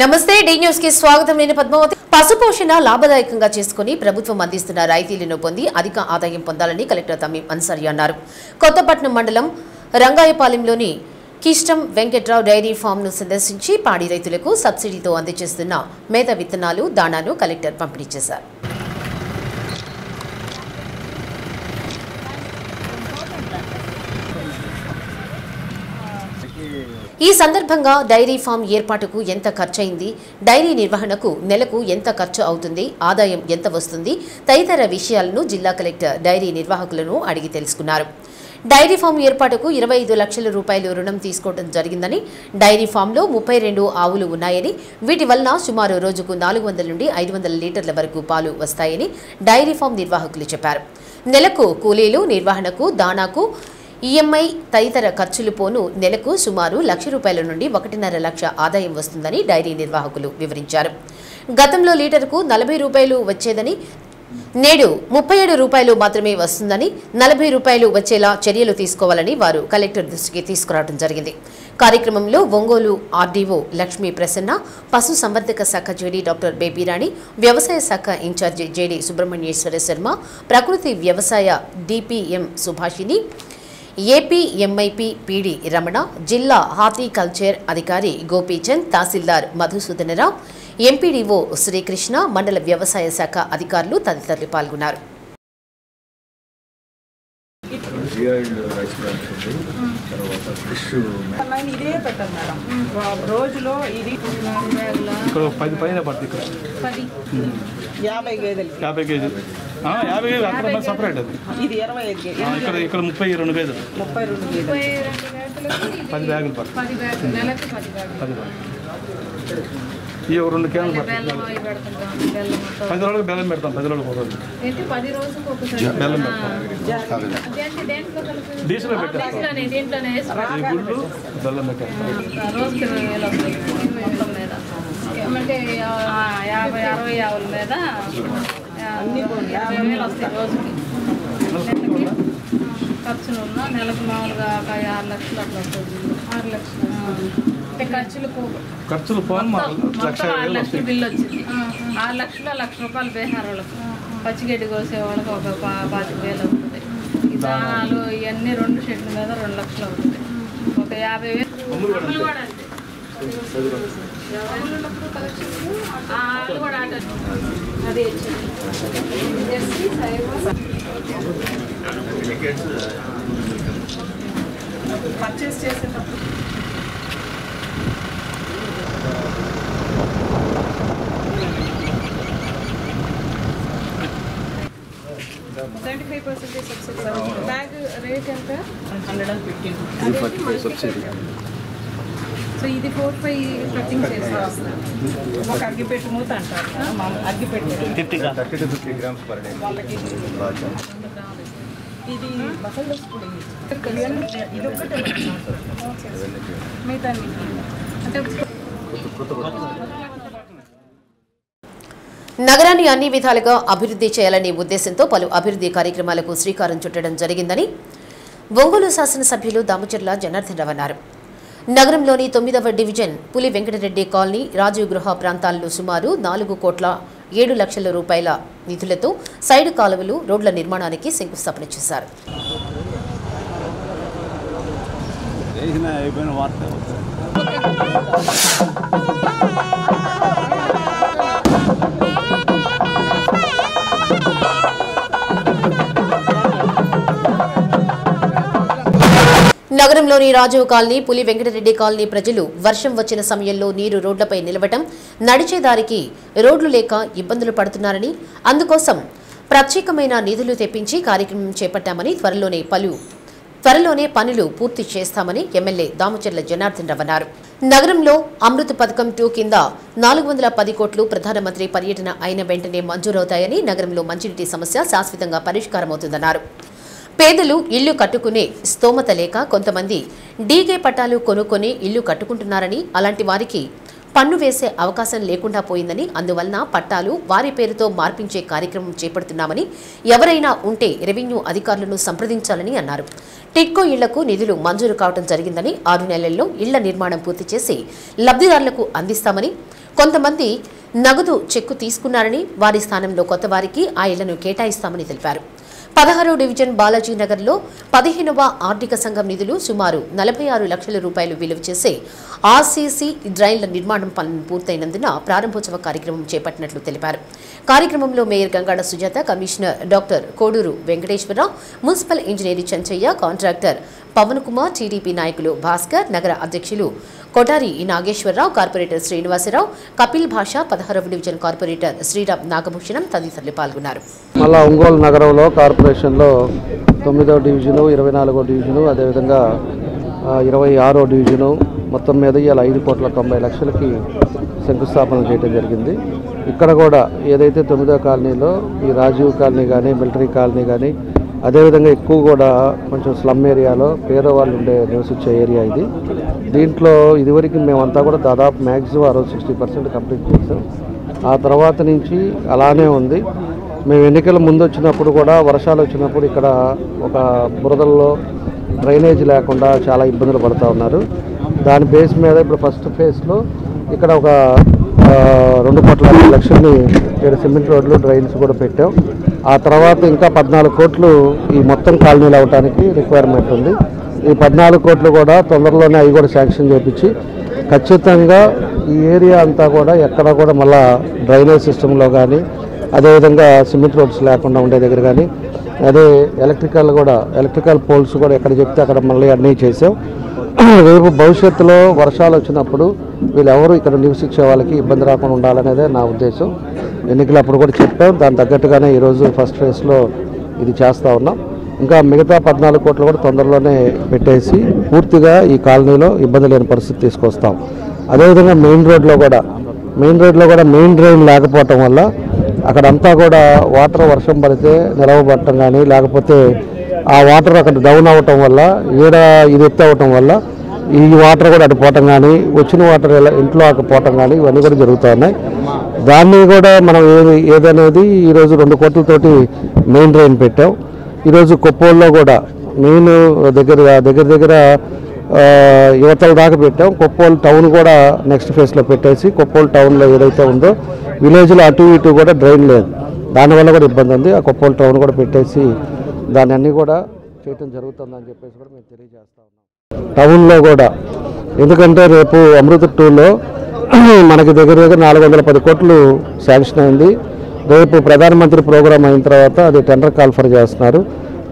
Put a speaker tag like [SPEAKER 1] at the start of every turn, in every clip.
[SPEAKER 1] నమస్తే D news కి స్వాగతం. నేను పద్మావతి. పశుపోషణ లాభదాయకంగా చేసుకుని ప్రభుత్వం అందిస్తున్న రాయితీలను పొంది అధిక ఆదాయం పొందాలని కలెక్టర్ తమీం అన్సారీ అన్నారు. కొత్తపట్నం మండలం రంగాయపాలెంలోని కిష్టం వెంకట్రావు డైరీ ఫామ్ ను సందర్శించి పాడి రైతులకు సబ్సిడీతో అందజేస్తున్న మేత విత్తనాలు దాణాను కలెక్టర్ పంపిణీ చేశారు. ఈ సందర్భంగా డైరీ ఫామ్ ఏర్పాటుకు ఎంత ఖర్చయింది, డైరీ నిర్వహణకు నెలకు ఎంత ఖర్చు అవుతుంది, ఆదాయం ఎంత వస్తుంది తదితర విషయాలను జిల్లా కలెక్టర్ డైరీ నిర్వాహకులను అడిగి తెలుసుకున్నారు. డైరీ ఫామ్ ఏర్పాటుకు 25 లక్షల రూపాయలు రుణం తీసుకోవడం జరిగిందని, డైరీ ఫామ్లో 32 ఆవులు ఉన్నాయని, వీటి వలన సుమారు రోజుకు 400 నుండి 500 లీటర్ల వరకు పాలు వస్తాయని డైరీ ఫామ్ నిర్వాహకులు చెప్పారు. నెలకు కూలీలు, నిర్వహణకు, దాణాకు, ఈఎంఐ తదితర ఖర్చులు పోను నెలకు సుమారు ₹1,00,000 నుండి 1.5 లక్ష ఆదాయం వస్తుందని డైరీ నిర్వాహకులు వివరించారు. గతంలో లీటర్కు ₹40 వచ్చేదని, నేడు ₹37 మాత్రమే వస్తుందని, ₹40 వచ్చేలా చర్యలు తీసుకోవాలని వారు కలెక్టర్ దృష్టికి తీసుకురావడం జరిగింది. కార్యక్రమంలో ఒంగోలు ఆర్డీఓ లక్ష్మీ ప్రసన్న, పశు సంవర్ధక శాఖ జేడీ డాక్టర్ బేబీరాణి, వ్యవసాయ శాఖ ఇన్ఛార్జి జేడీ సుబ్రహ్మణ్యేశ్వర శర్మ, ప్రకృతి వ్యవసాయ DPM Subhashini, APMIP PD Ramana, జిల్లా హార్టికల్చర్ అధికారి గోపీచంద్, తహసీల్దార్ మధుసూదనరావు, ఎంపీడీఓ శ్రీకృష్ణ, మండల వ్యవసాయ శాఖ అధికారులు తదితరులు పాల్గొన్నారు.
[SPEAKER 2] రోజులో ఇది
[SPEAKER 3] 10 పైన పడుతుంది.
[SPEAKER 2] 50 గేదెలు
[SPEAKER 3] 50 కేజీలు 50 కేజీలు అక్కడ సపరేట్ అది.
[SPEAKER 2] ఇది 25 గేదెలు
[SPEAKER 3] ఇక్కడ 32 కేజీలు
[SPEAKER 2] 32 గేదెలు
[SPEAKER 3] 10 బ్యాగులు పడుతుంది. 10 బ్యాగులు ఈ 2 కేజీలు పడుతుంది. 10 రోజులకు బెల్లం పెడతాం. 10 రోజులకు ఒక రోజు బెల్లం పెడతాం. డీజిల్ పెట్టాం. గుళ్ళు బెల్లం పెట్టాం.
[SPEAKER 4] అంటే 50-60 ఆవుల మీద అన్ని 50,000 వస్తాయి రోజుకి. నెలకి ఖర్చులు ఉన్నా నెలకు మామూలుగా 6 లక్షలు అట్లా వస్తుంది. 6 లక్షలు అంటే ఖర్చులు మొత్తం 6 లక్షలు బిల్లు వచ్చింది. 6 లక్షలు ₹1,00,000 బీహార్ వాళ్ళకి, పచ్చిగడ్డి కోసే వాళ్ళకి ఒక 25,000 అవుతుంది. ఈ దానాలు ఇవన్నీ 2 షెడ్ల మీద 2 లక్షలు అవుతుంది. ఒక 50,000 అదే
[SPEAKER 2] పర్చేస్ చేసేటప్పుడు
[SPEAKER 4] 75% సబ్సిడీ. బ్యాగ్ రేట్ ఎంత?
[SPEAKER 2] 115
[SPEAKER 5] సబ్సిడీ.
[SPEAKER 4] సో ఇది 4-5 కటింగ్ చేస్తారు.
[SPEAKER 2] ఒక అగ్గిపెట్టి మూత అంటారు. అగ్గిపెట్టి
[SPEAKER 5] 30 to 50 grams per day.
[SPEAKER 2] వాళ్ళకి ఇది బఫెలో స్కూల్. ఇది ఒకటే
[SPEAKER 4] మిగతా అంటే
[SPEAKER 1] నగరాన్ని అన్ని విధాలుగా అభివృద్ధి చేయాలనే ఉద్దేశంతో పలు అభివృద్ధి కార్యక్రమాలకు శ్రీకారం చుట్టడం జరిగిందని ఒంగోలు శాసనసభ్యులు దామచర్ల జనార్దన్ రావు అన్నారు. నగరంలోని 9వ డివిజన్ పులి వెంకటరెడ్డి కాలనీ, రాజీవ్ గృహ ప్రాంతాల్లో సుమారు ₹4,07,00,000 నిధులతో సైడ్ కాలువలు, రోడ్ల నిర్మాణానికి శంకుస్థాపన చేశారు. నగరంలోని రాజీవ్ కాలనీ, పులి వెంకటరెడ్డి కాలనీ ప్రజలు వర్షం వచ్చిన సమయంలో నీరు రోడ్లపై నిలవటం, నడిచేదారికి రోడ్లు లేక ఇబ్బందులు పడుతున్నారని, అందుకోసం ప్రత్యేకమైన నిధులు తెప్పించి కార్యక్రమం చేపట్టామని, త్వరలోనే పనులు పూర్తి చేస్తామని ఎమ్మెల్యే దామచర్ల జనార్దన్ రావు అన్నారు. నగరంలో అమృత్ పథకం 2 కింద 410 కోట్లు ప్రధానమంత్రి పర్యటన అయిన వెంటనే మంజూరవుతాయని, నగరంలో మంచినీటి సమస్య శాశ్వతంగా పరిష్కారమవుతుందన్నారు. పేదలు ఇల్లు కట్టుకునే స్తోమత లేక కొంతమంది డీగే పట్టాలు కొనుక్కొని ఇల్లు కట్టుకుంటున్నారని, అలాంటి వారికి పన్ను వేసే అవకాశం లేకుండా పోయిందని, అందువలన పట్టాలు వారి పేరుతో మార్పించే కార్యక్రమం చేపడుతున్నామని, ఎవరైనా ఉంటే రెవెన్యూ అధికారులను సంప్రదించాలని అన్నారు. టిడ్కో ఇళ్లకు నిధులు మంజూరు కావడం జరిగిందని, 6 నెలల్లో ఇళ్ల నిర్మాణం పూర్తి చేసి లబ్ధిదారులకు అందిస్తామని, కొంతమంది నగదు చెక్కు తీసుకున్నారని, వారి స్థానంలో కొత్త వారికి ఆ ఇళ్లను కేటాయిస్తామని తెలిపారు. 16వ డివిజన్ బాలాజీ నగర్లో 15వ ఆర్థిక సంఘం నిధులు సుమారు 46 లక్షల రూపాయలు విలువ చేసే ఆర్సీసీ డ్రైన్ల నిర్మాణం పనులు పూర్తయినందున ప్రారంభోత్సవ కార్యక్రమం చేపట్టినట్లు తెలిపారు. కార్యక్రమంలో mayor Gangada Sujatha, commissioner doctor Koduru Venkateswararao, municipal engineer Chenchaiah, contractor Pavan Kumar, TDP నాయకులు భాస్కర్, నగర అధ్యక్షులు కొటారి నాగేశ్వరరావు, కార్పొరేటర్ శ్రీనివాసరావు, కపిల్ భాష, 16వ డివిజన్ కార్పొరేటర్ శ్రీరామ్ నాగభూషణం తదితరులు పాల్గొన్నారు.
[SPEAKER 6] మళ్ళా ఒంగోలు నగరంలో కార్పొరేషన్లో 9వ డివిజను, 24వ డివిజను, అదేవిధంగా 26వ డివిజను మొత్తం మీద ఇలా 5,90 లక్షలకి శంకుస్థాపన చేయడం జరిగింది. ఇక్కడ కూడా ఏదైతే 9వ కాలనీలో ఈ రాజీవ్ కాలనీ కానీ, మిలిటరీ కాలనీ కానీ, అదేవిధంగా ఎక్కువ కూడా కొంచెం స్లమ్ ఏరియాలో పేదవాళ్ళు ఉండే నివసించే ఏరియా ఇది. దీంట్లో ఇదివరకు మేమంతా కూడా దాదాపు మ్యాక్సిమం 60-60% కంప్లీట్ చేసాం. ఆ తర్వాత నుంచి అలానే ఉంది. మేము ఎన్నికల ముందు వచ్చినప్పుడు కూడా వర్షాలు వచ్చినప్పుడు ఇక్కడ ఒక బురదల్లో డ్రైనేజ్ లేకుండా చాలా ఇబ్బందులు పడుతూ ఉన్నారు. దాని బేస్ మీద ఇప్పుడు ఫస్ట్ ఫేజ్లో ఇక్కడ ఒక 2,50 లక్షలని ఇక్కడ సిమెంట్ రోడ్లు, డ్రైన్స్ కూడా పెట్టాం. ఆ తర్వాత ఇంకా 14 కోట్లు ఈ మొత్తం కాలనీలు అవడానికి రిక్వైర్మెంట్ ఉంది. ఈ 14 కోట్లు కూడా తొందరలోనే అవి కూడా శాంక్షన్ చేయించి ఖచ్చితంగా ఈ ఏరియా అంతా కూడా ఎక్కడ కూడా మళ్ళా డ్రైనేజ్ సిస్టంలో కానీ, అదేవిధంగా సిమెంట్ రోడ్స్ లేకుండా ఉండే దగ్గర కానీ, అదే ఎలక్ట్రికల్ పోల్స్ కూడా ఎక్కడ చెప్తే అక్కడ మళ్ళీ అన్నీ చేసాం. రేపు భవిష్యత్తులో వర్షాలు వచ్చినప్పుడు వీళ్ళెవరూ ఇక్కడ నివసించే వాళ్ళకి ఇబ్బంది రాకుండా ఉండాలనేదే నా ఉద్దేశం. ఎన్నికలు అప్పుడు కూడా చెప్పాం. దాని తగ్గట్టుగానే ఈరోజు ఫస్ట్ ఫేజ్లో ఇది చేస్తూ ఉన్నాం. ఇంకా మిగతా 14 కోట్లు కూడా తొందరలోనే పెట్టేసి పూర్తిగా ఈ కాలనీలో ఇబ్బంది లేని పరిస్థితి తీసుకొస్తాం. అదేవిధంగా మెయిన్ రోడ్లో కూడా మెయిన్ డ్రైన్ లేకపోవటం వల్ల అక్కడంతా కూడా వాటర్ వర్షం పడితే నిలవబట్టడం కానీ, లేకపోతే ఆ వాటర్ అక్కడ డౌన్ అవ్వటం వల్ల ఇది ఎత్తు అవ్వటం వల్ల ఈ వాటర్ కూడా అటు పోవటం కానీ, వచ్చిన వాటర్ ఇంట్లో పోవటం కానీ ఇవన్నీ కూడా జరుగుతూ ఉన్నాయి. దాన్ని కూడా మనం ఏదనేది ఈరోజు 2 కోట్లతోటి మెయిన్ డ్రైన్ పెట్టాం. ఈరోజు కొప్పోల్లో కూడా మెయిన్ దగ్గర యువతల దాకా పెట్టాం. కొప్పోలు టౌన్ కూడా నెక్స్ట్ ఫేజ్లో పెట్టేసి కొప్పోలు టౌన్లో ఏదైతే ఉందో విలేజ్లో అటు ఇటు కూడా డ్రైన్ లేదు, దానివల్ల కూడా ఇబ్బంది ఉంది. ఆ కొప్పోలు టౌన్ కూడా పెట్టేసి దాన్ని అన్నీ కూడా చేయటం జరుగుతుందని చెప్పేసి కూడా మేము తెలియజేస్తా ఉన్నాం. టౌన్లో కూడా ఎందుకంటే రేపు అమృత 2లో మనకి దగ్గర 410 కోట్లు శాంక్షన్ అయింది. రేపు ప్రధానమంత్రి ప్రోగ్రాం అయిన తర్వాత అది టెండర్ కాల్ఫర్ చేస్తున్నారు.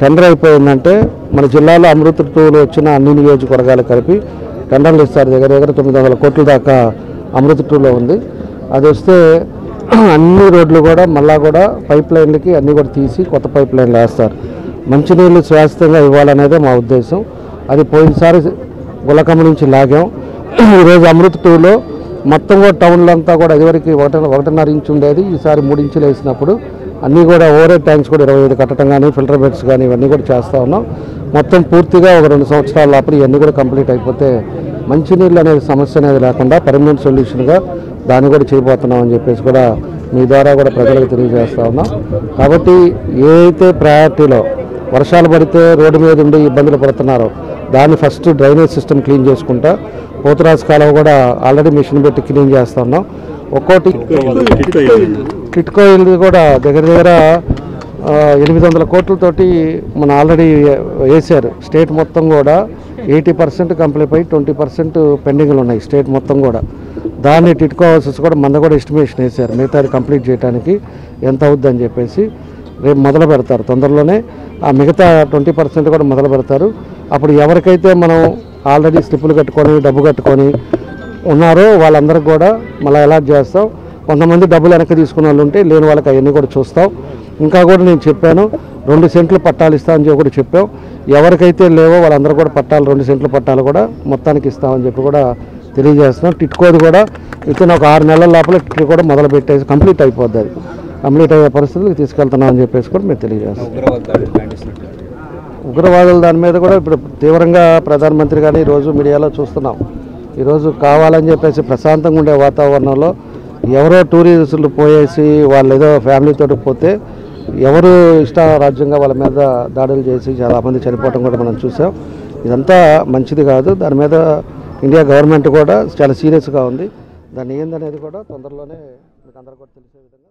[SPEAKER 6] టెండర్ అయిపోయిందంటే మన జిల్లాలో అమృత 2లో వచ్చిన అన్ని నియోజకవర్గాలు కలిపి టెండర్లు ఇస్తారు. దగ్గర 900 కోట్ల దాకా అమృత 2లో ఉంది. అది వస్తే అన్ని రోడ్లు కూడా మళ్ళా కూడా పైప్ లైన్లకి అన్నీ కూడా తీసి కొత్త పైప్ లైన్లు వేస్తారు. మంచినీళ్ళు శాశ్వతంగా ఇవ్వాలనేదే మా ఉద్దేశం. అది పోయినసారి గులకమ్మ నుంచి లాగాం. ఈరోజు అమృత 2లో మొత్తం కూడా టౌన్లో అంతా కూడా ఇదివరకు 1.5 ఇంచు ఉండేది, ఈసారి 3 ఇంచులు వేసినప్పుడు అన్నీ కూడా ఓవర్ ట్యాంక్స్ కూడా 25 కట్టడం కానీ, ఫిల్టర్ బెడ్స్ కానీ ఇవన్నీ కూడా చేస్తూ ఉన్నాం. మొత్తం పూర్తిగా ఒక 2 సంవత్సరాల లోపల ఇవన్నీ కూడా కంప్లీట్ అయిపోతే మంచినీళ్ళు అనేది సమస్య అనేది లేకుండా పర్మనెంట్ సొల్యూషన్గా దాన్ని కూడా చేయబోతున్నాం అని చెప్పేసి కూడా మీ ద్వారా కూడా ప్రజలకు తెలియజేస్తూ ఉన్నాం. కాబట్టి ఏ అయితే ప్రయారిటీలో వర్షాలు పడితే రోడ్డు మీద ఉండి ఇబ్బందులు పడుతున్నారో దాన్ని ఫస్ట్ డ్రైనేజ్ సిస్టమ్ క్లీన్ చేసుకుంటా, పోతురాజు కాలువ కూడా ఆల్రెడీ మిషన్ పెట్టి క్లీన్ చేస్తూ ఉన్నాం. ఒక్కోటి టిట్కో ఇల్లు కూడా దగ్గర 800 కోట్లతోటి మన ఆల్రెడీ వేశారు. స్టేట్ మొత్తం కూడా 80% కంప్లీట్ అయి 20% పెండింగ్లు ఉన్నాయి స్టేట్ మొత్తం కూడా. దాన్ని టిట్కో హౌసెస్ కూడా మన కూడా ఎస్టిమేషన్ వేశారు. మిగతాది కంప్లీట్ చేయడానికి ఎంత అవుద్దని చెప్పేసి రేపు మొదలు పెడతారు. తొందరలోనే ఆ మిగతా 20% కూడా మొదలు పెడతారు. అప్పుడు ఎవరికైతే మనం ఆల్రెడీ స్లిప్పులు కట్టుకొని డబ్బు కట్టుకొని ఉన్నారో వాళ్ళందరికీ కూడా మళ్ళీ అలాట్ చేస్తాం. కొంతమంది డబ్బులు వెనక్కి తీసుకున్న వాళ్ళు ఉంటే లేని వాళ్ళకి అవన్నీ కూడా చూస్తాం. ఇంకా కూడా నేను చెప్పాను 2 సెంట్లు పట్టాలు ఇస్తామని చెప్పి కూడా చెప్పాం. ఎవరికైతే లేవో వాళ్ళందరూ కూడా పట్టాలు 2 సెంట్ల పట్టాలు కూడా మొత్తానికి ఇస్తామని చెప్పి కూడా తెలియజేస్తున్నాం. టిట్కోది కూడా వితిన్ ఒక 6 నెలల లోపల టిట్కో కూడా మొదలు పెట్టేసి కంప్లీట్ అయిపోద్ది. అది కంప్లీట్ అయ్యే పరిస్థితులకు తీసుకెళ్తున్నామని చెప్పేసి కూడా మేము తెలియజేస్తాం. ఉగ్రవాదుల దాని మీద కూడా ఇప్పుడు తీవ్రంగా ప్రధానమంత్రి కానీ ఈరోజు మీడియాలో చూస్తున్నాం. ఈరోజు కావాలని చెప్పేసి ప్రశాంతంగా ఉండే వాతావరణంలో ఎవరో టూరిస్టులు పోయేసి వాళ్ళు ఏదో ఫ్యామిలీతో పోతే ఎవరు ఇష్టారాజ్యంగా వాళ్ళ మీద దాడులు చేసి చాలామంది చనిపోవడం కూడా మనం చూసాం. ఇదంతా మంచిది కాదు. దాని మీద ఇండియా గవర్నమెంట్ కూడా చాలా సీరియస్గా ఉంది. దాన్ని ఏందనేది కూడా తొందరలోనే మీకు అందరూ కూడా తెలిసే విధంగా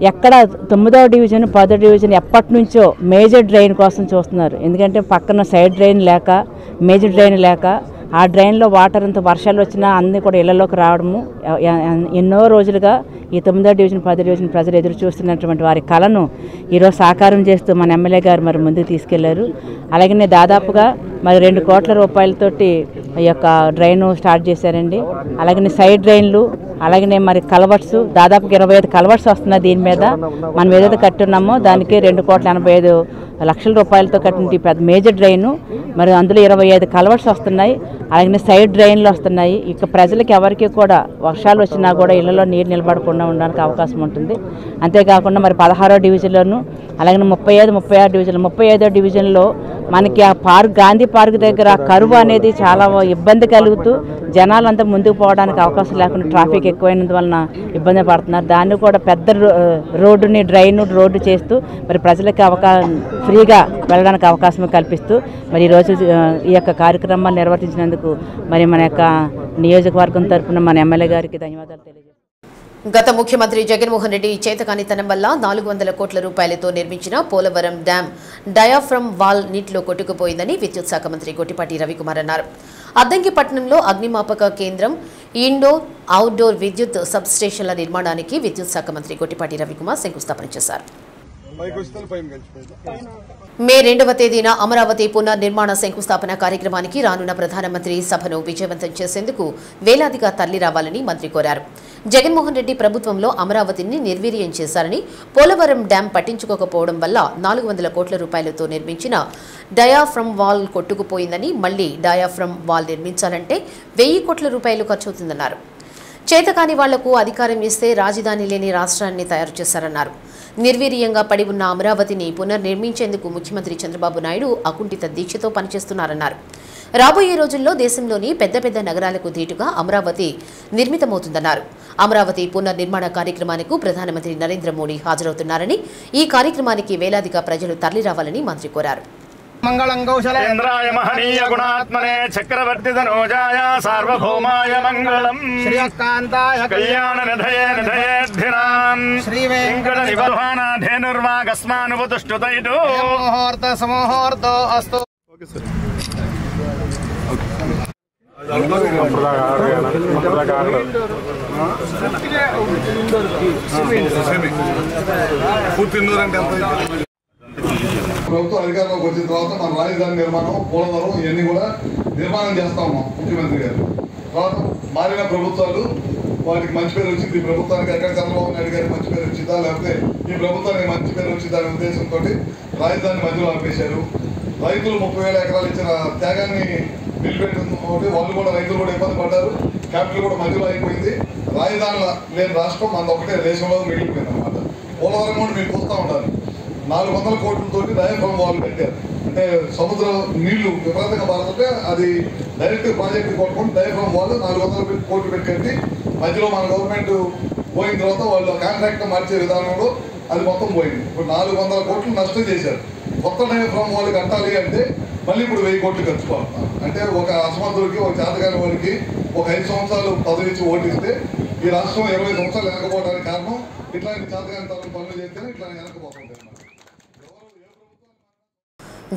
[SPEAKER 7] ఎక్కడ 9వ డివిజన్ 10వ డివిజన్ ఎప్పటి నుంచో మేజర్ డ్రైన్ కోసం చూస్తున్నారు. ఎందుకంటే పక్కన సైడ్ డ్రైన్ లేక మేజర్ డ్రైన్ లేక ఆ డ్రైన్లో వాటర్ అంత వర్షాలు వచ్చినా అన్నీ కూడా ఇళ్లలోకి రావడము ఎన్నో రోజులుగా ఈ 9వ డివిజన్ 10వ డివిజన్ ప్రజలు ఎదురు చూస్తున్నటువంటి వారి కళను ఈరోజు సాకారం చేస్తూ మన ఎమ్మెల్యే గారు మరి ముందుకు తీసుకెళ్లారు. అలాగనే దాదాపుగా మరి 2 కోట్ల రూపాయలతోటి ఈ యొక్క డ్రైన్ స్టార్ట్ చేశారండి. అలాగనే సైడ్ డ్రైన్లు అలాగనే మరి కలవర్ట్స్ దాదాపుగా 25 కలవర్ట్స్ వస్తున్నాయి. దీని మీద మనం ఏదైతే కట్టున్నామో దానికి 2,85,00,000 రూపాయలతో కట్టిన పెద్ద మేజర్ డ్రైను. మరి అందులో 25 కలవర్ట్స్ వస్తున్నాయి. అలాగే సైడ్ డ్రైన్లు వస్తున్నాయి. ఇక ప్రజలకు ఎవరికి కూడా వర్షాలు వచ్చినా కూడా ఇళ్లలో నీరు నిలబడకుండా ఉండడానికి అవకాశం ఉంటుంది. అంతేకాకుండా మరి 16వ డివిజన్లోను అలాగే 35, 36 డివిజన్లు 35వ డివిజన్లో మనకి ఆ పార్క్ గాంధీ పార్క్ దగ్గర కరువు అనేది చాలా ఇబ్బంది కలుగుతూ జనాలంతా ముందుకు పోవడానికి అవకాశం లేకుండా ట్రాఫిక్ ఎక్కువైనందువలన ఇబ్బంది పడుతున్నారు. దాన్ని కూడా పెద్ద రోడ్డుని రోడ్డు చేస్తూ మరి ప్రజలకు ఫ్రీగా వెళ్ళడానికి అవకాశం కల్పిస్తూ మరి ఈరోజు ఈ యొక్క కార్యక్రమాన్ని నిర్వర్తించినందుకు మరి మన యొక్క నియోజకవర్గం తరఫున మన ఎమ్మెల్యే గారికి ధన్యవాదాలు తెలియజేస్తాను.
[SPEAKER 1] గత ముఖ్యమంత్రి జగన్మోహన్ రెడ్డి చేతకానితనం వల్ల 400 కోట్ల రూపాయలతో నిర్మించిన పోలవరం డ్యాం డయాఫ్రమ్ వాల్ నీటిలో కొట్టుకుపోయిందని విద్యుత్ శాఖ మంత్రి గొట్టిపాటి రవికుమార్ అన్నారు. అద్దంకిపట్నంలో అగ్నిమాపక కేంద్రం, ఇండోర్, అవుట్డోర్ విద్యుత్ సబ్ స్టేషన్ల నిర్మాణానికి విద్యుత్ శాఖ మంత్రి గొట్టిపాటి రవికుమార్ శంకుస్థాపన చేశారు. మే 2వ తేదీన అమరావతి పునర్నిర్మాణ శంకుస్థాపన కార్యక్రమానికి రానున్న ప్రధానమంత్రి సభను విజయవంతం చేసేందుకు వేలాదిగా తరలిరావాలని మంత్రి కోరారు. జగన్మోహన్ రెడ్డి ప్రభుత్వంలో అమరావతిని నిర్వీర్యం చేశారని, పోలవరం డ్యాం పట్టించుకోకపోవడం వల్ల 400 కోట్ల రూపాయలతో నిర్మించిన డయాఫ్రమ్ వాల్ కొట్టుకుపోయిందని, మళ్లీ డయాఫ్రమ్ వాల్ నిర్మించాలంటే 1000 కోట్ల రూపాయలు ఖర్చవుతుందన్నారు. చేతకాని వాళ్లకు అధికారం ఇస్తే రాజధాని లేని రాష్ట్రాన్ని తయారు చేశారన్నారు. నిర్వీర్యంగా పడి ఉన్న అమరావతిని పునర్నిర్మించేందుకు ముఖ్యమంత్రి చంద్రబాబు నాయుడు అకుంఠిత దీక్షతో పనిచేస్తున్నారన్నారు. రాబోయే రోజుల్లో దేశంలోని పెద్ద పెద్ద నగరాలకు ధీటుగా అమరావతి నిర్మితమవుతుందన్నారు. అమరావతి పునర్నిర్మాణ కార్యక్రమానికి ప్రధానమంత్రి నరేంద్ర మోడీ హాజరవుతున్నారని, ఈ కార్యక్రమానికి వేలాదిగా ప్రజలు తరలిరావాలని మంత్రి కోరారు.
[SPEAKER 5] మంగళం కౌశలేంద్రాయ మహనీయ గుణాత్మనే చక్రవర్తి ధనోజాయ సార్వభౌమాయ మంగళం శ్రీకాంతాయ కళ్యాణ నిధయే నిధయేర్ధినాం శ్రీ వెంకట నివాహన ధేనుర్వాగస్మానుపతుష్టుతైటు ముహూర్త సమూహూర్తో అస్తు.
[SPEAKER 8] ప్రభుత్వం అధికారంలోకి వచ్చిన తర్వాత మన రాజధాని నిర్మాణం, పోలవరం ఇవన్నీ కూడా నిర్మాణం చేస్తా ఉన్నాం ముఖ్యమంత్రి గారు. తర్వాత మారిన ప్రభుత్వాలు వాటికి మంచి పేరు వచ్చింది. ఈ ప్రభుత్వానికి ఎక్కడ చంద్రబాబు నాయుడు గారికి మంచి పేరు వచ్చిందా, లేకపోతే ఈ ప్రభుత్వానికి మంచి పేరు వచ్చిందా అనే ఉద్దేశంతో రాజధాని మధ్యలో ఆపేశారు. రైతులు 30,000 ఎకరాలు ఇచ్చిన త్యాగాన్ని నిలబెట్టిన వాళ్ళు కూడా రైతులు కూడా ఇబ్బంది పడ్డారు. క్యాపిటల్ కూడా మధ్యలో అయిపోయింది. రాజధాని లేని రాష్ట్రం మన ఒకటే దేశంలో మిగిలిపోయింది అనమాట. పోలవరం కూడా మీరు చూస్తూ ఉండాలి. 400 కోట్లతో డయాఫ్రమ్ వాల్ పెట్టారు. అంటే సముద్రం నీళ్లు విపరీతంగా పారుతుంటే అది డైరెక్ట్ ప్రాజెక్టు కొట్టుకుంటే డయాఫ్రమ్ వాల్ 400 కోట్లు పెట్టి మధ్యలో మన గవర్నమెంట్ పోయిన తర్వాత వాళ్ళు కాంట్రాక్ట్ మార్చే విధానంలో అది మొత్తం పోయింది. ఇప్పుడు 400 కోట్లు నష్టం చేశారు. కొత్త డయాఫ్రమ్ వాల్ కట్టాలి అంటే మళ్ళీ ఇప్పుడు 1000 కోట్లు ఖర్చు పడుతున్నారు. అంటే ఒక అసమర్థుడికి, ఒక చేతగాని వాడికి ఒక 5 సంవత్సరాలు పదవి ఇచ్చి ఓటిస్తే ఈ రాష్ట్రం 20 సంవత్సరాలు వెనకపోవడానికి కారణం ఇట్లాంటి చేతగాని పనులు చేస్తేనే ఇట్లా వెనకపోతుంది.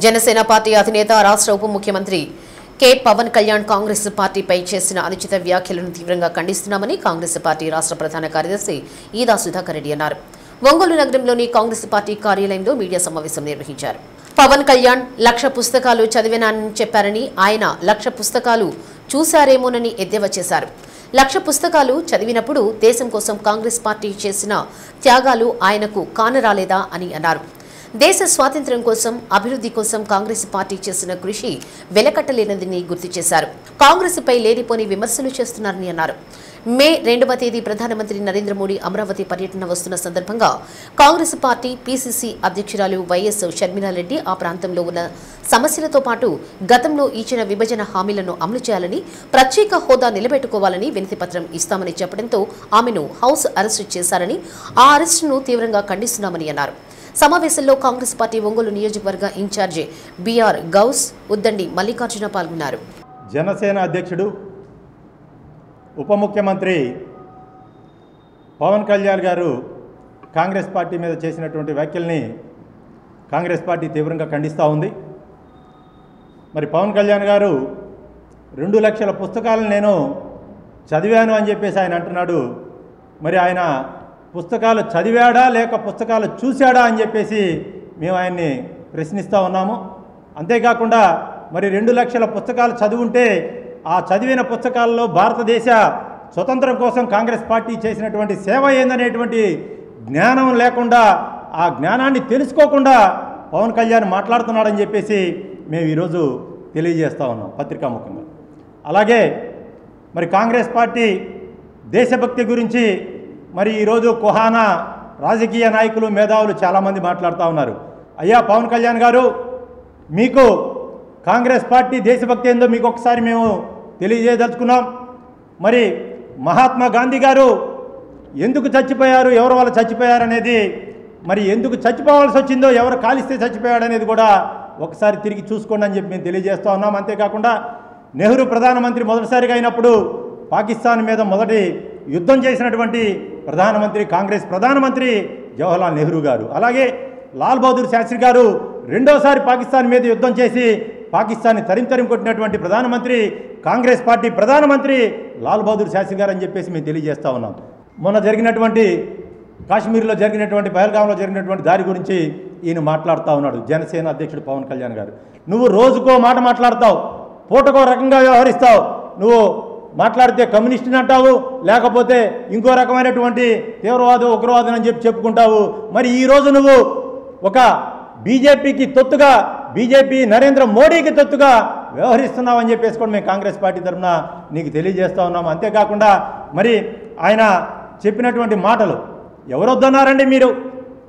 [SPEAKER 1] జనసేన పార్టీ అధినేత రాష్ట్ర ఉప ముఖ్యమంత్రి కె పవన్ కళ్యాణ్ కాంగ్రెస్ పార్టీపై చేసిన అనుచిత వ్యాఖ్యలను తీవ్రంగా ఖండిస్తున్నామని కాంగ్రెస్ పార్టీ రాష్ట్ర ప్రధాన కార్యదర్శి ఈదా సుధాకర్ రెడ్డి అన్నారు. ఒంగోలు నగరంలోని కాంగ్రెస్ పార్టీ కార్యాలయంలో మీడియా సమావేశం నిర్వహించారు. పవన్ కళ్యాణ్ 1,00,000 పుస్తకాలు చదివినానని చెప్పారని, ఆయన 1,00,000 పుస్తకాలు చూశారేమోనని ఎద్దేవా చేశారు. 1,00,000 పుస్తకాలు చదివినప్పుడు దేశం కోసం కాంగ్రెస్ పార్టీ చేసిన త్యాగాలు ఆయనకు కానరాలేదా అని అన్నారు. దేశ స్వాతంత్ర్యం కోసం, అభివృద్ధి కోసం కాంగ్రెస్ పార్టీ చేసిన కృషి వెలకట్టలేనిదని గుర్తు చేశారు. కాంగ్రెస్పై లేనిపోని విమర్శలు చేస్తున్నారని అన్నారు. మే 2వ తేదీ ప్రధానమంత్రి నరేంద్ర మోడీ అమరావతి పర్యటన వస్తున్న సందర్భంగా కాంగ్రెస్ పార్టీ పీసీసీ అధ్యక్షురాలు వైఎస్ షర్మిలారెడ్డి ఆ ప్రాంతంలో ఉన్న సమస్యలతో పాటు గతంలో ఇచ్చిన విభజన హామీలను అమలు చేయాలని, ప్రత్యేక హోదా నిలబెట్టుకోవాలని వినతిపత్రం ఇస్తామని చెప్పడంతో ఆమెను హౌస్ అరెస్టు చేశారని, ఆ అరెస్టును తీవ్రంగా ఖండిస్తున్నామని అన్నారు. సమావేశంలో కాంగ్రెస్ పార్టీ ఒంగోలు నియోజకవర్గ ఇన్ఛార్జి బిఆర్ గౌస్, ఉద్దండి మల్లికార్జున పాల్గొన్నారు.
[SPEAKER 9] జనసేన అధ్యక్షుడు ఉప ముఖ్యమంత్రి పవన్ కళ్యాణ్ గారు కాంగ్రెస్ పార్టీ మీద చేసినటువంటి వ్యాఖ్యల్ని కాంగ్రెస్ పార్టీ తీవ్రంగా ఖండిస్తూ ఉంది. మరి పవన్ కళ్యాణ్ గారు 2 లక్షల పుస్తకాలను నేను చదివాను అని చెప్పేసి ఆయన అంటున్నాడు. మరి ఆయన పుస్తకాలు చదివాడా లేక పుస్తకాలు చూశాడా అని చెప్పేసి మేము ఆయన్ని ప్రశ్నిస్తూ ఉన్నాము. అంతేకాకుండా మరి 2 లక్షల పుస్తకాలు చదివుంటే ఆ చదివిన పుస్తకాల్లో భారతదేశ స్వతంత్రం కోసం కాంగ్రెస్ పార్టీ చేసినటువంటి సేవ ఏందనేటువంటి జ్ఞానం లేకుండా, ఆ జ్ఞానాన్ని తెలుసుకోకుండా పవన్ కళ్యాణ్ మాట్లాడుతున్నాడని చెప్పేసి మేము ఈరోజు తెలియజేస్తూ ఉన్నాం పత్రికాముఖంగా. అలాగే మరి కాంగ్రెస్ పార్టీ దేశభక్తి గురించి మరి ఈరోజు కుహానా రాజకీయ నాయకులు మేధావులు చాలామంది మాట్లాడుతూ ఉన్నారు. అయ్యా పవన్ కళ్యాణ్ గారు, మీకు కాంగ్రెస్ పార్టీ దేశభక్తి ఏందో మీకు ఒకసారి మేము తెలియజేయదలుచుకున్నాం. మరి మహాత్మా గాంధీ గారు ఎందుకు చచ్చిపోయారు, ఎవరు వాళ్ళు చచ్చిపోయారు అనేది, మరి ఎందుకు చచ్చిపోవాల్సి వచ్చిందో, ఎవరు కాలిస్తే చచ్చిపోయాడు అనేది కూడా ఒకసారి తిరిగి చూసుకోండి అని చెప్పి మేము తెలియజేస్తూ ఉన్నాం. అంతేకాకుండా నెహ్రూ ప్రధానమంత్రి మొదటిసారిగా అయినప్పుడు పాకిస్తాన్ మీద మొదటి యుద్ధం చేసినటువంటి ప్రధానమంత్రి కాంగ్రెస్ ప్రధానమంత్రి జవహర్లాల్ నెహ్రూ గారు. అలాగే లాల్ బహదూర్ శాస్త్రి గారు రెండోసారి పాకిస్తాన్ మీద యుద్ధం చేసి పాకిస్తాన్ని తరిం కొట్టినటువంటి ప్రధానమంత్రి కాంగ్రెస్ పార్టీ ప్రధానమంత్రి లాల్ బహదూర్ శాస్త్రి గారు అని చెప్పేసి మేము తెలియజేస్తూ ఉన్నాం. మొన్న జరిగినటువంటి కాశ్మీర్లో జరిగినటువంటి పహల్గాంలో జరిగినటువంటి దాడి గురించి ఈయన మాట్లాడుతూ ఉన్నాడు. జనసేన అధ్యక్షుడు పవన్ కళ్యాణ్ గారు, నువ్వు రోజుకో మాట మాట్లాడతావు, పూటకో రకంగా వ్యవహరిస్తావు. నువ్వు మాట్లాడితే కమ్యూనిస్టుని అంటావు, లేకపోతే ఇంకో రకమైనటువంటి తీవ్రవాదం ఉగ్రవాదం అని చెప్పి చెప్పుకుంటావు. మరి ఈరోజు నువ్వు ఒక బీజేపీకి తొత్తుగా, బీజేపీ నరేంద్ర మోడీకి తొత్తుగా వ్యవహరిస్తున్నావు అని చెప్పేసి కూడా మేము కాంగ్రెస్ పార్టీ తరఫున నీకు తెలియజేస్తూ ఉన్నాము. అంతేకాకుండా మరి ఆయన చెప్పినటువంటి మాటలు ఎవరు వద్దన్నారండి? మీరు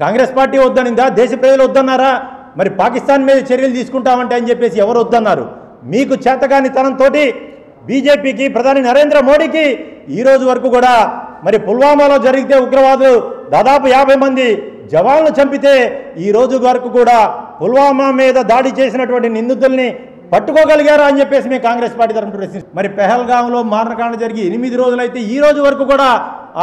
[SPEAKER 9] కాంగ్రెస్ పార్టీ వద్దనిందా? దేశ ప్రజలు వద్దన్నారా? మరి పాకిస్తాన్ మీద చర్యలు తీసుకుంటామంటే అని చెప్పేసి ఎవరు వద్దన్నారు? మీకు చేతగాని తనంతో బీజేపీకి, ప్రధాని నరేంద్ర మోడీకి ఈరోజు వరకు కూడా మరి పుల్వామాలో జరిగితే ఉగ్రవాదులు దాదాపు 50 మంది జవాన్లు చంపితే ఈ రోజు వరకు కూడా పుల్వామా మీద దాడి చేసినటువంటి నిందితుల్ని పట్టుకోగలిగారా అని చెప్పేసి మేము కాంగ్రెస్ పార్టీ తరఫున ప్రశ్నిస్తాం. మరి పెహల్గాంలో మారణకాండ జరిగి 8 రోజులైతే ఈ రోజు వరకు కూడా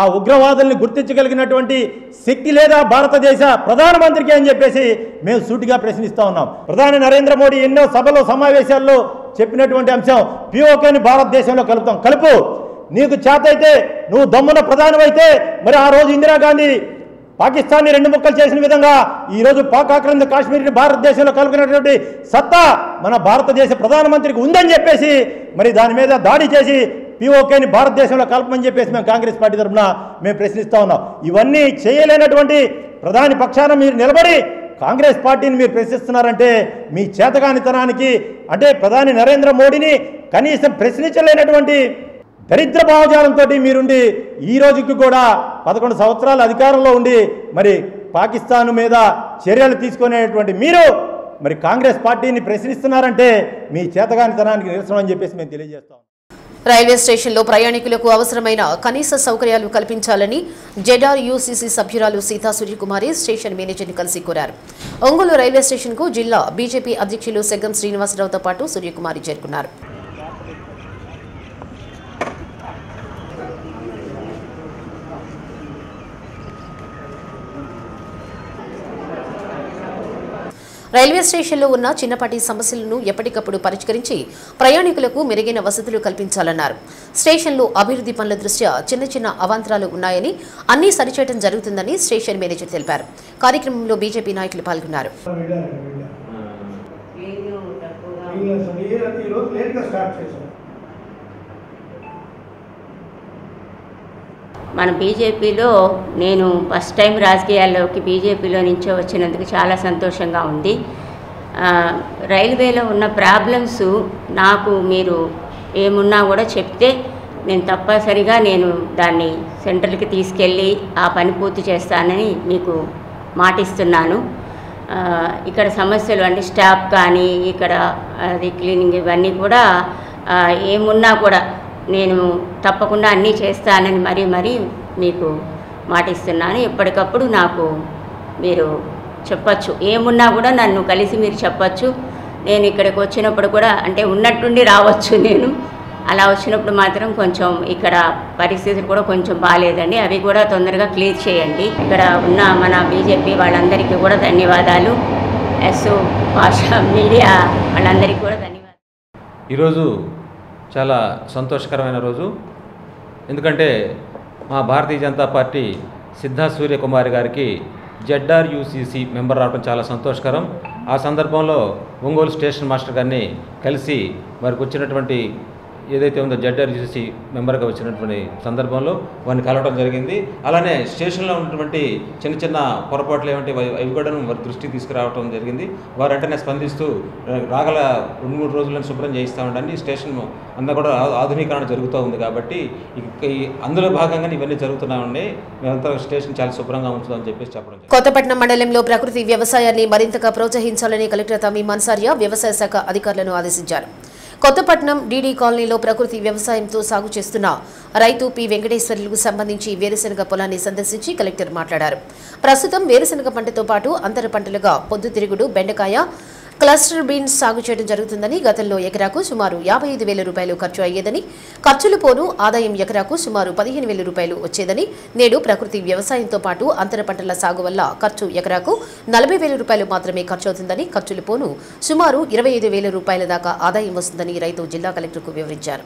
[SPEAKER 9] ఆ ఉగ్రవాదుల్ని గుర్తించగలిగినటువంటి శక్తి లేదా భారతదేశ ప్రధానమంత్రికి అని చెప్పేసి మేము సూటిగా ప్రశ్నిస్తూ ఉన్నాం. ప్రధాని నరేంద్ర మోడీ ఎన్నో సభలో సమావేశాల్లో చెప్పినటువంటి అంశం, పిఓకేని భారతదేశంలో కలుపుతాం. కలుపు, నీకు చేతైతే, నువ్వు దమ్మున ప్రధానమైతే మరి ఆ రోజు ఇందిరాగాంధీ పాకిస్తాన్ని 2 ముక్కలు చేసిన విధంగా ఈరోజు పాక్ ఆక్రమిత కాశ్మీర్ని భారతదేశంలో కలుపుకున్నటువంటి సత్తా మన భారతదేశ ప్రధానమంత్రికి ఉందని చెప్పేసి మరి దాని మీద దాడి చేసి పిఓకేని భారతదేశంలో కలపమని చెప్పేసి మేము కాంగ్రెస్ పార్టీ తరఫున మేము ప్రశ్నిస్తూ ఉన్నాం. ఇవన్నీ చేయలేనటువంటి ప్రధాని పక్షాన మీరు నిలబడి కాంగ్రెస్ పార్టీని మీరు ప్రశ్నిస్తున్నారంటే మీ చేతగానితనానికి, అంటే ప్రధాని నరేంద్ర మోడీని కనీసం ప్రశ్నించలేనటువంటి దరిద్ర భావజాలంతో మీరుండి ఈ రోజుకి కూడా 11 సంవత్సరాలు అధికారంలో ఉండి మరి పాకిస్తాన్ మీద చర్యలు తీసుకునేటువంటి మీరు మరి కాంగ్రెస్ పార్టీని ప్రశ్నిస్తున్నారంటే మీ చేతగానితనానికి నిరసన అని చెప్పేసి మేము తెలియజేస్తాం.
[SPEAKER 1] రైల్వే స్టేషన్లో ప్రయాణికులకు అవసరమైన కనీస సౌకర్యాలు కల్పించాలని జెడ్ఆర్యూసీసీ సభ్యురాలు సీతా సూర్యకుమారి స్టేషన్ మేనేజర్ని కలిసి కోరారు. ఒంగోలు రైల్వే స్టేషన్కు జిల్లా బీజేపీ అధ్యక్షులు సెగ్గం శ్రీనివాసరావుతో పాటు సూర్యకుమారి చేరుకున్నారు. రైల్వే స్టేషన్లో ఉన్న చిన్నపాటి సమస్యలను ఎప్పటికప్పుడు పరిష్కరించి ప్రయాణికులకు మెరుగైన వసతులు కల్పించాలన్నారు. స్టేషన్లో అభివృద్ధి పనుల దృష్ట్యా చిన్న అవాంతరాలు ఉన్నాయని, అన్నీ సరిచేయడం జరుగుతుందని స్టేషన్ మేనేజర్ తెలిపారు. కార్యక్రమంలో బీజేపీ నాయకులు పాల్గొన్నారు.
[SPEAKER 10] మన బీజేపీలో నేను ఫస్ట్ టైం రాజకీయాల్లోకి బీజేపీలో నుంచో వచ్చినందుకు చాలా సంతోషంగా ఉంది. రైల్వేలో ఉన్న ప్రాబ్లమ్స్ నాకు మీరు ఏమున్నా కూడా చెప్తే నేను తప్పనిసరిగా దాన్ని సెంట్రల్కి తీసుకెళ్ళి ఆ పని పూర్తి చేస్తానని మీకు మాటిస్తున్నాను. ఇక్కడ సమస్యలు అంటే స్టాఫ్ కానీ ఇక్కడ అది క్లీనింగ్ ఇవన్నీ కూడా ఏమున్నా కూడా నేను తప్పకుండా అన్నీ చేస్తానని మరీ మీకు మాటిస్తున్నాను. ఎప్పటికప్పుడు నాకు మీరు చెప్పచ్చు, ఏమున్నా కూడా నన్ను కలిసి మీరు చెప్పచ్చు. నేను ఇక్కడికి వచ్చినప్పుడు కూడా అంటే ఉన్నట్టుండి రావచ్చు, నేను అలా వచ్చినప్పుడు మాత్రం కొంచెం ఇక్కడ పరిస్థితులు కూడా కొంచెం బాగాలేదండి. అవి కూడా తొందరగా క్లియర్ చేయండి. ఇక్కడ ఉన్న మన బీజేపీ వాళ్ళందరికీ కూడా ధన్యవాదాలు. భాష మీడియా వాళ్ళందరికీ కూడా ధన్యవాదాలు.
[SPEAKER 11] ఈరోజు చాలా సంతోషకరమైన రోజు. ఎందుకంటే మా భారతీయ జనతా పార్టీ సిద్ధా సూర్యకుమారి గారికి ZRUCC మెంబర్ రావడం చాలా సంతోషకరం. ఆ సందర్భంలో ఒంగోలు స్టేషన్ మాస్టర్ గారిని కలిసి వారికి వచ్చినటువంటి ఏదైతే ఉందో ZRUCC మెంబర్గా వచ్చినటువంటి సందర్భంలో వారిని కలవడం జరిగింది. అలానే స్టేషన్లో ఉన్నటువంటి చిన్న చిన్న పొరపాట్లు ఏమంటే అవి కూడా వారి దృష్టికి తీసుకురావడం జరిగింది. వారు వెంటనే స్పందిస్తూ రాగల 2-3 రోజులను శుభ్రం చేయిస్తామండి. స్టేషన్ అంతా కూడా ఆధునీకరణ జరుగుతూ ఉంది కాబట్టి అందులో భాగంగా ఇవన్నీ జరుగుతున్నామండి. మేమంతా స్టేషన్ చాలా శుభ్రంగా ఉంచుతామని చెప్పేసి చెప్పడం.
[SPEAKER 1] కొత్తపట్నం మండలంలో ప్రకృతి వ్యవసాయాన్ని మరింతగా ప్రోత్సహించాలని కలెక్టర్ తమీమ్ అన్సారియా వ్యవసాయ శాఖ అధికారులను ఆదేశించారు. కొత్తపట్నం డీడీ కాలనీలో ప్రకృతి వ్యవసాయంతో సాగు చేస్తున్న రైతు పి వెంకటేశ్వర్లకు సంబంధించి వేరుశెనగ పొలాన్ని సందర్శించి కలెక్టర్ మాట్లాడారు. ప్రస్తుతం వేరుశెనగ పంటతో పాటు అంతర పంటలుగా పొద్దుతిరుగుడు, బెండకాయ, క్లస్టర్ బీన్స్ సాగు చేయడం జరుగుతుందని, గతంలో ఎకరాకు సుమారు 55,000 రూపాయలు ఖర్చు అయ్యేదని, ఖర్చులు పోను ఆదాయం ఎకరాకు సుమారు 15,000 రూపాయలు వచ్చేదని, నేడు ప్రకృతి వ్యవసాయంతో పాటు అంతర పంటల సాగు వల్ల ఖర్చు ఎకరాకు 40,000 రూపాయలు మాత్రమే ఖర్చు అవుతుందని, ఖర్చులు పోను సుమారు 25,000 రూపాయల దాకా ఆదాయం వస్తుందని రైతు జిల్లా కలెక్టర్కు వివరించారు.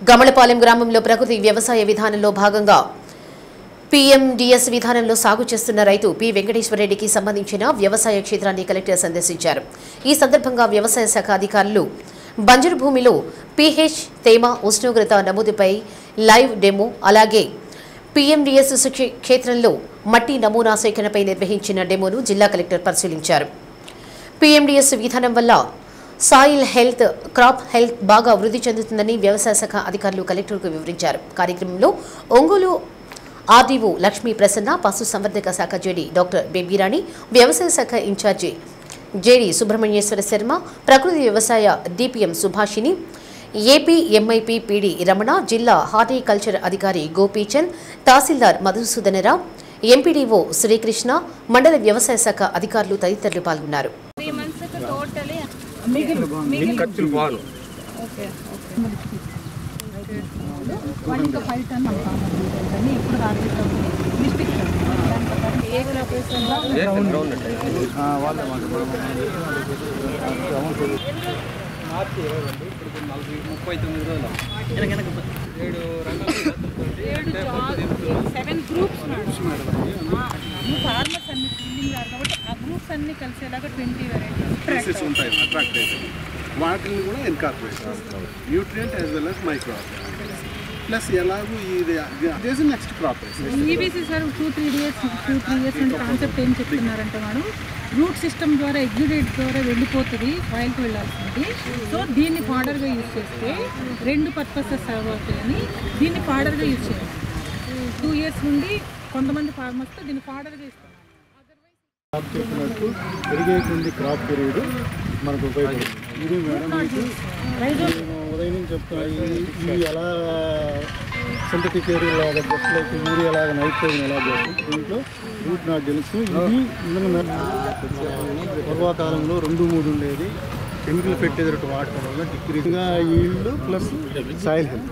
[SPEAKER 1] గమలపాలెం గ్రామంలో ప్రకృతి వ్యవసాయ విధానంలో భాగంగా PMDS విధానంలో సాగు చేస్తున్న రైతు పి వెంకటేశ్వరరెడ్డికి సంబంధించిన వ్యవసాయ క్షేత్రాన్ని కలెక్టర్ సందర్శించారు. ఈ సందర్భంగా వ్యవసాయ శాఖ అధికారులు బంజరు భూమిలో pH, తేమ, ఉష్ణోగ్రత నమోదుపై లైవ్ డెమో, అలాగే PMDS క్షేత్రంలో మట్టి నమూనా సేకరణపై నిర్వహించిన డెమోను జిల్లా కలెక్టర్ పరిశీలించారు. PMDS విధానం వల్ల సాయిల్ హెల్త్, క్రాప్ హెల్త్ బాగా వృద్ధి చెందుతుందని వ్యవసాయ శాఖ అధికారులు కలెక్టర్కు వివరించారు. కార్యక్రమంలో ఒంగోలు ఆర్డీఓ లక్ష్మీ ప్రసన్న, పశు సంవర్ధక శాఖ జేడీ డాక్టర్ బేబీరాణి, వ్యవసాయ శాఖ ఇన్ఛార్జి జేడీ సుబ్రహ్మణ్యేశ్వర శర్మ, ప్రకృతి వ్యవసాయ DPM Subhashini, AP MIP PD Ramana, జిల్లా హార్టికల్చర్ అధికారి గోపీచంద్, తహసీల్దార్ మధుసూదనరావు, ఎంపీడీఓ శ్రీకృష్ణ, మండల వ్యవసాయ శాఖ అధికారులు తదితరులు పాల్గొన్నారు.
[SPEAKER 3] మార్చి 39 రోజులు
[SPEAKER 2] 7 గ్రూప్స్ ఫార్మర్స్ అన్ని ఫిల్లింగ్ కాబట్టి ఆ గ్రూప్స్ అన్ని కలిసేలాగా 20 వెరైటీస్
[SPEAKER 12] ఉంటాయి అట్రాక్ట్ అయితే వాటిని కూడా ఇన్కార్పొరేట్ చేస్తారు. Nutrient as well as micro plus ఎలాగూ ఇది next crop
[SPEAKER 2] EBC sir 2-3 years అంటే కాన్సెప్ట్ ఏం చెప్తున్నారంటే మేడం, రూట్ సిస్టమ్ ద్వారా ఎగ్జిడేట్ ద్వారా వెళ్ళిపోతుంది, సాయిల్కి వెళ్ళాల్సింది. సో దీన్ని ఫాడర్గా యూజ్ చేస్తే 2 పర్పసెస్ సర్వ్ అవుతాయని దీన్ని ఫాడర్గా యూజ్ చేయాలి. 2 ఇయర్స్ నుండి కొంతమంది ఫార్మర్స్తో దీన్ని ఫాడర్గా ఇస్తారు.
[SPEAKER 12] చెప్పినట్టు పెరిగేటువంటి క్రాప్ పీరియడ్ మనకు ఉపయోగపడుతుంది. ఇది మేడం ఉదయం నుంచి చెప్తాను, ఇది ఎలా సింథటిక్ ఏరియా లాగా జస్ట్ లైక్ యూరియా లాగా నైట్రోజన్ ఎలా చేస్తుంది, దీంట్లో రూట్ నాట్ తెలుసు. ఇది పూర్వకాలంలో 2-3 ఉండేది, కెమికల్ పెట్టేది వాడటం వల్ల డిక్రీజ్గా ఈల్డ్ ప్లస్ సాయిల్ హెల్త్.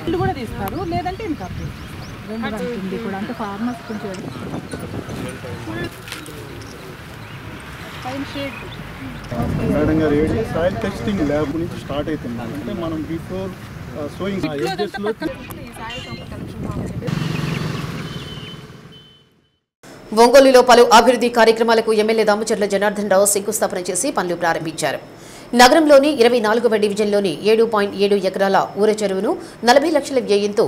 [SPEAKER 2] ఇల్లు కూడా తీస్తారు, లేదంటే ఇంకా ఉంటుంది కూడా, అంటే ఫార్మర్స్ కొంచెం
[SPEAKER 12] మేడం గారు సాయిల్ టెస్టింగ్ ల్యాబ్ నుంచి స్టార్ట్ అవుతుంది. అంటే మనం బిఫోర్ సోయింగ్
[SPEAKER 1] ఒంగోలులో పలు అభివృద్ధి కార్యక్రమాలకు ఎమ్మెల్యే దామచర్ల జనార్దన్ రావు శంకుస్థాపన చేసి పనులు ప్రారంభించారు. నగరంలోని 24వ డివిజన్లోని 7.7 ఎకరాల ఊర చెరువును 40 లక్షల వ్యయంతో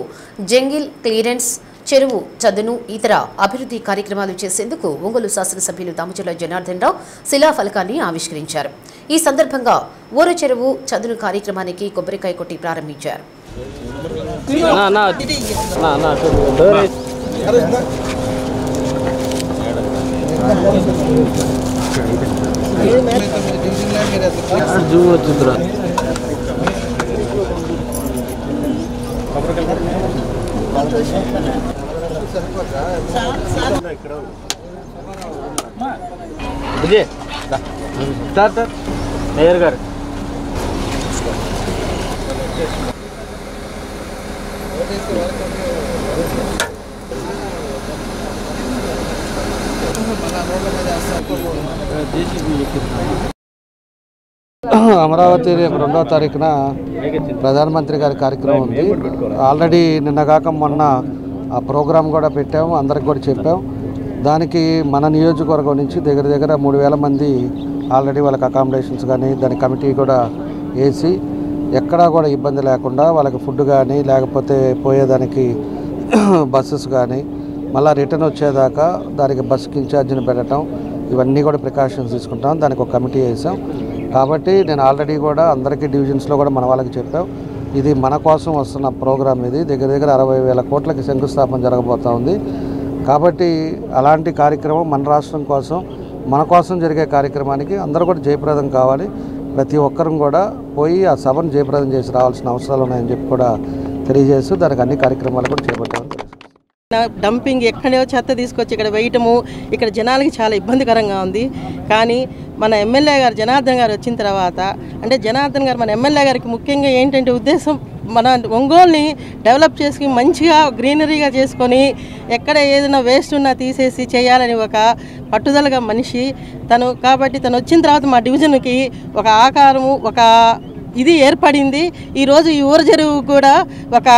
[SPEAKER 1] జంగిల్ క్లియరెన్స్, చెరువు చదును, ఇతర అభివృద్ధి కార్యక్రమాలు చేసేందుకు ఒంగోలు శాసనసభ్యులు దామచర్ల జనార్దన్ రావు శిలాఫలకాన్ని ఆవిష్కరించారు. ఈ సందర్భంగా ఊర చెరువు చదును కార్యక్రమానికి కొబ్బరికాయ కొట్టి ప్రారంభించారు.
[SPEAKER 5] మేయర్ గారు
[SPEAKER 6] అమరావతి రేపు 2వ తారీఖున ప్రధానమంత్రి గారి కార్యక్రమం ఉంది. ఆల్రెడీ నిన్నగాక మొన్న ఆ ప్రోగ్రాం కూడా పెట్టాము, అందరికి కూడా చెప్పాం. దానికి మన నియోజకవర్గం నుంచి దగ్గర 3,000 మంది ఆల్రెడీ వాళ్ళకి అకామిడేషన్స్ కానీ దాని కమిటీ కూడా వేసి ఎక్కడా కూడా ఇబ్బంది లేకుండా వాళ్ళకి ఫుడ్ కానీ లేకపోతే పోయేదానికి బస్సెస్ కానీ మళ్ళీ రిటర్న్ వచ్చేదాకా దానికి బస్సుకి ఇన్ఛార్జిని పెట్టడం ఇవన్నీ కూడా ప్రికాషన్స్ తీసుకుంటాం. దానికి ఒక కమిటీ వేసాం. కాబట్టి నేను ఆల్రెడీ కూడా అందరికీ డివిజన్స్లో కూడా మన వాళ్ళకి చెప్పాం. ఇది మన కోసం వస్తున్న ప్రోగ్రామ్. ఇది దగ్గర 60,000 కోట్లకి శంకుస్థాపన జరగబోతూ ఉంది. కాబట్టి అలాంటి కార్యక్రమం మన రాష్ట్రం కోసం మన కోసం జరిగే కార్యక్రమానికి అందరూ కూడా జయప్రదం కావాలి. ప్రతి ఒక్కరూ కూడా పోయి ఆ సభను జయప్రదం చేసి రావాల్సిన అవసరాలు ఉన్నాయని చెప్పి కూడా తెలియజేస్తూ దానికి అన్ని కార్యక్రమాలు కూడా చేపట్టామని తెలుసు.
[SPEAKER 13] డంపింగ్ ఎక్కడో చెత్త తీసుకొచ్చి ఇక్కడ వేయటము ఇక్కడ జనాలకి చాలా ఇబ్బందికరంగా ఉంది. కానీ మన ఎమ్మెల్యే గారు జనార్దన్ గారు వచ్చిన తర్వాత అంటే జనార్దన్ గారు మన ఎమ్మెల్యే గారికి ముఖ్యంగా ఏంటంటే ఉద్దేశం మన ఒంగోలుని డెవలప్ చేసి మంచిగా గ్రీనరీగా చేసుకొని ఎక్కడ ఏదైనా వేస్ట్ ఉన్నా తీసేసి చేయాలని ఒక పట్టుదలగా మనిషి తను. కాబట్టి తను వచ్చిన తర్వాత మా డివిజన్కి ఒక ఆకారము ఒక ఇది ఏర్పడింది. ఈరోజు ఈ ఊర చెరువు కూడా ఒక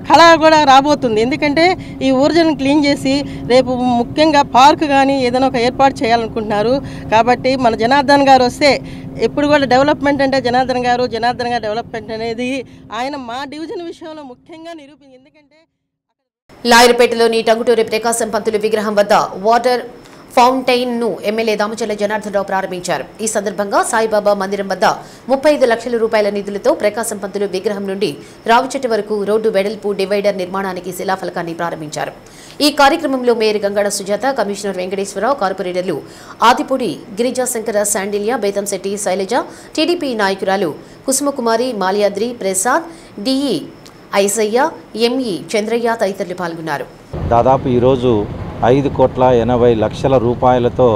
[SPEAKER 13] కళ కూడా రాబోతుంది. ఎందుకంటే ఈ ఊర్జను క్లీన్ చేసి రేపు ముఖ్యంగా పార్క్ కానీ ఏదైనా ఒక ఏర్పాటు చేయాలనుకుంటున్నారు. కాబట్టి మన జనార్దన్ గారు వస్తే ఎప్పుడు కూడా డెవలప్మెంట్ అంటే జనార్దన్ గారు డెవలప్మెంట్ అనేది ఆయన మా డివిజన్ విషయంలో ముఖ్యంగా నిరూపించింది. ఎందుకంటే
[SPEAKER 1] లాయర్పేటలోని టంగుటూరి ప్రకాశం పంతులు విగ్రహం వద్ద వాటర్ ఫౌంటైన్ ను ఎమ్మెల్యే దామచర్ల జనార్దన్ రావు ప్రారంభించారు. ఈ సందర్భంగా సాయిబాబా మందిరం వద్ద 35 లక్షల రూపాయల నిధులతో ప్రకాశం పంతులు విగ్రహం నుండి రావిచెట్టు వరకు రోడ్డు వెడల్పు డివైడర్ నిర్మాణానికి శిలాఫలకాన్ని ప్రారంభించారు. ఈ కార్యక్రమంలో మేయర్ గంగాడ సుజాత, కమిషనర్ వెంకటేశ్వరరావు, కార్పొరేటర్లు ఆదిపూడి గిరిజాశంకర, శాండిల్య, బేతంశెట్టి, శైలజ, టీడీపీ నాయకురాలు కుసుమకుమారి, మాల్యాద్రి, ప్రసాద్, డిఈ ఐసయ్య, ఎంఈ చంద్రయ్య తదితరులు పాల్గొన్నారు.
[SPEAKER 14] దాదాపు ఈరోజు 5,80 లక్షల రూపాయలతో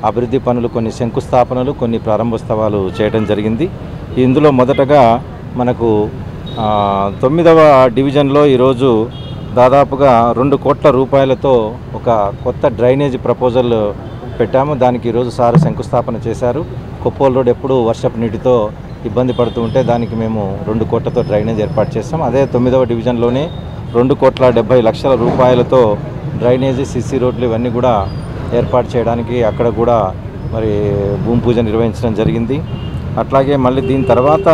[SPEAKER 14] అభివృద్ధి పనులు, కొన్ని శంకుస్థాపనలు, కొన్ని ప్రారంభోత్సవాలు చేయడం జరిగింది. ఇందులో మొదటగా మనకు 9వ డివిజన్లో ఈరోజు దాదాపుగా 2 కోట్ల రూపాయలతో ఒక కొత్త డ్రైనేజ్ ప్రపోజల్ పెట్టాము. దానికి ఈరోజు సార్ శంకుస్థాపన చేశారు. కొప్పోల్ రోడ్ ఎప్పుడు వర్షపు నీటితో ఇబ్బంది పడుతూ ఉంటే దానికి మేము 2 కోట్లతో డ్రైనేజ్ ఏర్పాటు చేస్తాం. అదే 9వ డివిజన్లోనే 2,70 లక్షల రూపాయలతో డ్రైనేజీ, సిసి రోడ్లు ఇవన్నీ కూడా ఏర్పాటు చేయడానికి అక్కడ కూడా మరి భూమి పూజ నిర్వహించడం జరిగింది. అట్లాగే మళ్ళీ దీని తర్వాత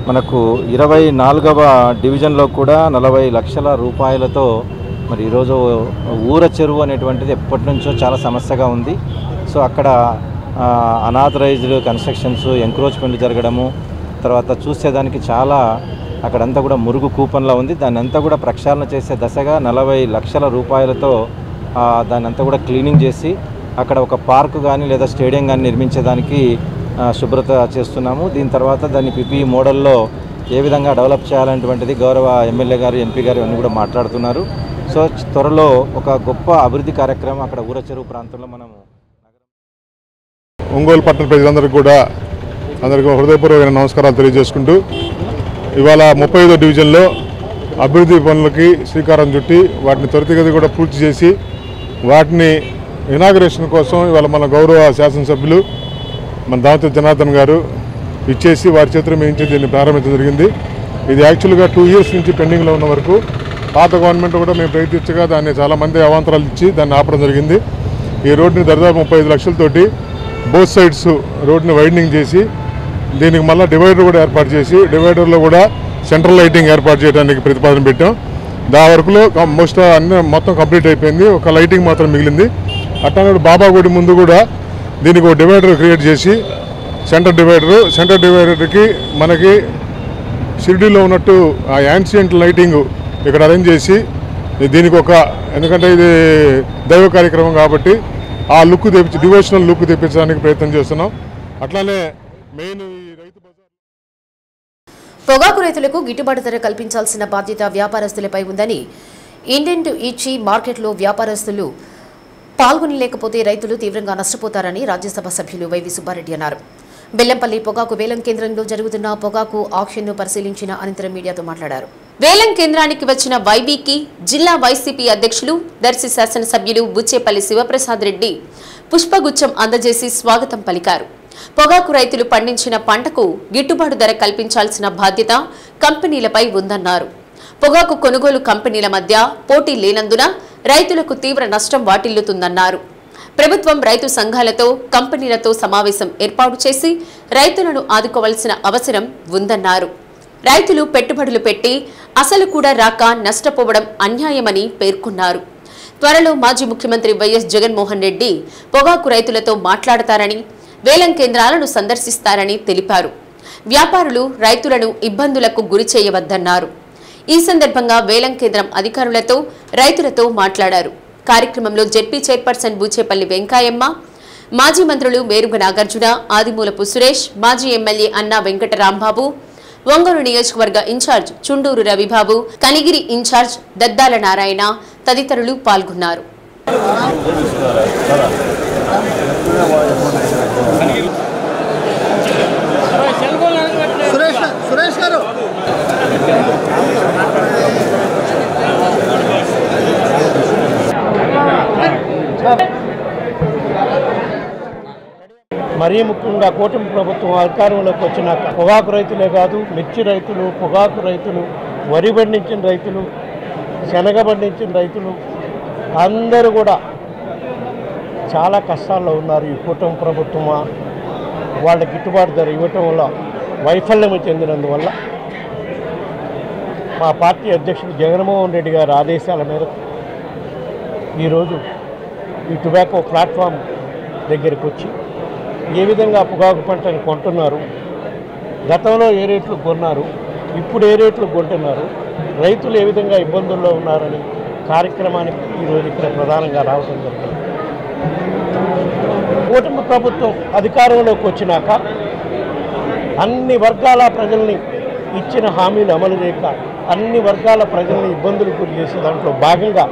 [SPEAKER 14] మనకు 24వ డివిజన్లో కూడా 40 లక్షల రూపాయలతో మరి ఈరోజు ఊర చెరువు అనేటువంటిది ఎప్పటి నుంచో చాలా సమస్యగా ఉంది. సో అక్కడ అనాథరైజ్డ్ కన్స్ట్రక్షన్స్, ఎంక్రోచ్మెంట్లు జరగడము, తర్వాత చూసేదానికి చాలా అక్కడంతా కూడా మురుగు కూపంలా ఉంది. దాన్ని అంతా కూడా ప్రక్షాళన చేసే దశగా 40 లక్షల రూపాయలతో దాన్ని అంతా కూడా క్లీనింగ్ చేసి అక్కడ ఒక పార్కు కానీ లేదా స్టేడియం కానీ నిర్మించేదానికి శుభ్రత చేస్తున్నాము. దీని తర్వాత దాన్ని పిపిఈ మోడల్లో ఏ విధంగా డెవలప్ చేయాలనేటువంటిది గౌరవ ఎమ్మెల్యే గారు, ఎంపీ గారు అన్నీ కూడా మాట్లాడుతున్నారు. సో త్వరలో ఒక గొప్ప అభివృద్ధి కార్యక్రమం అక్కడ ఊర చెరువు ప్రాంతంలో మనము
[SPEAKER 8] ఒంగోలు పట్టణ ప్రజలందరికీ కూడా అందరికీ హృదయపూర్వకమైన నమస్కారాలు తెలియజేసుకుంటూ ఇవాళ 35వ డివిజన్లో అభివృద్ధి పనులకి శ్రీకారం చుట్టి వాటిని త్వరితగతి కూడా పూర్తి చేసి వాటిని ఇనాగరేషన్ కోసం ఇవాళ మన గౌరవ శాసనసభ్యులు మన దామచర్ల జనార్దన్ గారు ఇచ్చేసి వారి చేతుల మీద దీన్ని ప్రారంభించడం జరిగింది. ఇది యాక్చువల్గా 2 ఇయర్స్ నుంచి పెండింగ్లో ఉన్న వరకు పాత గవర్నమెంట్ కూడా మేము ప్రయత్నించగా దాన్ని చాలామంది అవాంతరాలు ఇచ్చి దాన్ని ఆపడం జరిగింది. ఈ రోడ్డుని దాదాపు 35 లక్షలతోటి బోత్ సైడ్స్ రోడ్ని వైడనింగ్ చేసి దీనికి మళ్ళీ డివైడర్ కూడా ఏర్పాటు చేసి డివైడర్లో కూడా సెంట్రల్ లైటింగ్ ఏర్పాటు చేయడానికి ప్రతిపాదన పెట్టాం. దా వరకులో మొత్తం కంప్లీట్ అయిపోయింది. ఒక లైటింగ్ మాత్రం మిగిలింది. అట్లా బాబా గుడి ముందు కూడా దీనికి ఒక డివైడర్ క్రియేట్ చేసి సెంటర్ డివైడర్కి మనకి షిరిడీలో ఉన్నట్టు ఆ యాన్షియంట్ లైటింగ్ ఇక్కడ అరేంజ్ చేసి దీనికి ఎందుకంటే ఇది దైవ కార్యక్రమం కాబట్టి ఆ లుక్ డివోషనల్ లుక్ తెప్పించడానికి ప్రయత్నం చేస్తున్నాం. అట్లానే మెయిన్
[SPEAKER 1] పొగాకు రైతులకు గిట్టుబాటు ధర కల్పించాల్సిన బాధ్యత వ్యాపారస్తులపై ఉందని ఇండెంట్ ఇచ్చి మార్కెట్లో వ్యాపారస్తులు పాల్గొనలేకపోతే రైతులు తీవ్రంగా నష్టపోతారని రాజ్యసభ సభ్యులు వైవి సుబ్బారెడ్డి అన్నారు. బెల్లంపల్లి పొగాకు వేలం కేంద్రంలో జరుగుతున్న పొగాకు ఆక్షన్ను పరిశీలించిన అనంతరం మీడియాతో మాట్లాడారు. వేలం కేంద్రానికి వచ్చిన వైవీకి జిల్లా వైసీపీ అధ్యక్షులు దర్శి శాసనసభ్యులు బుచ్చేపల్లి శివప్రసాద్ రెడ్డి పుష్పగుచ్చం అందజేసి స్వాగతం పలికారు. పొగాకు రైతులు పండించిన పంటకు గిట్టుబాటు ధర కల్పించాల్సిన బాధ్యత కంపెనీలపై ఉందన్నారు. పొగాకు కొనుగోలు కంపెనీల మధ్య పోటీ లేనందున రైతులకు తీవ్ర నష్టం వాటిల్లుతుందన్నారు. ప్రభుత్వం రైతు సంఘాలతో కంపెనీలతో సమావేశం ఏర్పాటు చేసి రైతులను ఆదుకోవాల్సిన అవసరం ఉందన్నారు. రైతులు పెట్టుబడులు పెట్టి అసలు కూడా రాక నష్టపోవడం అన్యాయమని పేర్కొన్నారు. త్వరలో మాజీ ముఖ్యమంత్రి వైఎస్ జగన్మోహన్ రెడ్డి పొగాకు రైతులతో మాట్లాడతారని వేలం కేంద్రాలను సందర్శిస్తారని తెలిపారు. వ్యాపారులు రైతులను ఇబ్బందులకు గురి చేయవద్దన్నారు. ఈ సందర్భంగా వేలం కేంద్రం అధికారులతో రైతులతో మాట్లాడారు. కార్యక్రమంలో జెడ్పీ చైర్పర్సన్ బూచేపల్లి వెంకాయమ్మ, మాజీ మంత్రులు మేరుగ నాగార్జున, ఆదిమూలపు సురేష్, మాజీ ఎమ్మెల్యే అన్నా వెంకటరాంబాబు, ఒంగోలు నియోజకవర్గ ఇన్ఛార్జ్ చుండూరు రవిబాబు, కనిగిరి ఇన్ఛార్జ్ దద్దాల నారాయణ తదితరులు పాల్గొన్నారు.
[SPEAKER 15] మరీ ముఖ్యంగా కూటమి ప్రభుత్వం అధికారంలోకి వచ్చినాక పొగాకు రైతులే కాదు, మిర్చి రైతులు, పొగాకు రైతులు, వరి పండించిన రైతులు, శనగ పండించిన రైతులు అందరూ కూడా చాలా కష్టాల్లో ఉన్నారు. ఈ కూటమి ప్రభుత్వం వాళ్ళ గిట్టుబాటు ధర ఇవ్వటం వల్ల వైఫల్యం చెందినందువల్ల మా పార్టీ అధ్యక్షుడు జగన్మోహన్ రెడ్డి గారి ఆదేశాల మేరకు ఈరోజు ఈ టొబాకో ప్లాట్ఫామ్ దగ్గరికి వచ్చి ఏ విధంగా పొగాకు పంటను కొంటున్నారు, గతంలో ఏ రేట్లు కొన్నారు, ఇప్పుడు ఏ రేట్లు కొంటున్నారు, రైతులు ఏ విధంగా ఇబ్బందుల్లో ఉన్నారని కార్యక్రమానికి ఈరోజు ఇక్కడ ప్రధానంగా రావడం జరిగింది. కూటమి ప్రభుత్వం అధికారంలోకి వచ్చినాక అన్ని వర్గాల ప్రజల్ని ఇచ్చిన హామీలు అమలు చేయక అన్ని వర్గాల ప్రజల్ని ఇబ్బందులు గురి చేసే దాంట్లో భాగంగా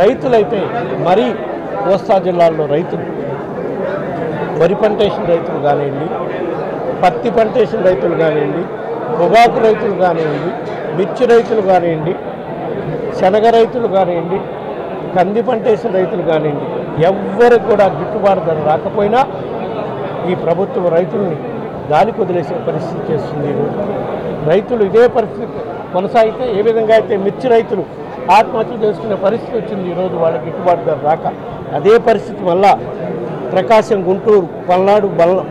[SPEAKER 15] రైతులైతే మరీ కోస్తా జిల్లాల్లో రైతులు, వరి పంటేసిన రైతులు కానివ్వండి, పత్తి పంటేసిన రైతులు కానివ్వండి, పొగాకు రైతులు కానివ్వండి, మిర్చి రైతులు కానివ్వండి, శనగ రైతులు కానివ్వండి, కంది పంటేసిన రైతులు కానివ్వండి, ఎవ్వరికి కూడా గిట్టుబాటు ధర రాకపోయినా ఈ ప్రభుత్వం రైతుల్ని గాలికి వదిలేసే పరిస్థితి చేస్తుంది. ఈరోజు రైతులు ఇదే పరిస్థితి కొనసాగితే ఏ విధంగా అయితే మిర్చి రైతులు ఆత్మహత్య చేసుకునే పరిస్థితి వచ్చింది, ఈరోజు వాళ్ళకి గిట్టుబాటు ధర రాక అదే పరిస్థితి వల్ల ప్రకాశం, గుంటూరు, పల్నాడు,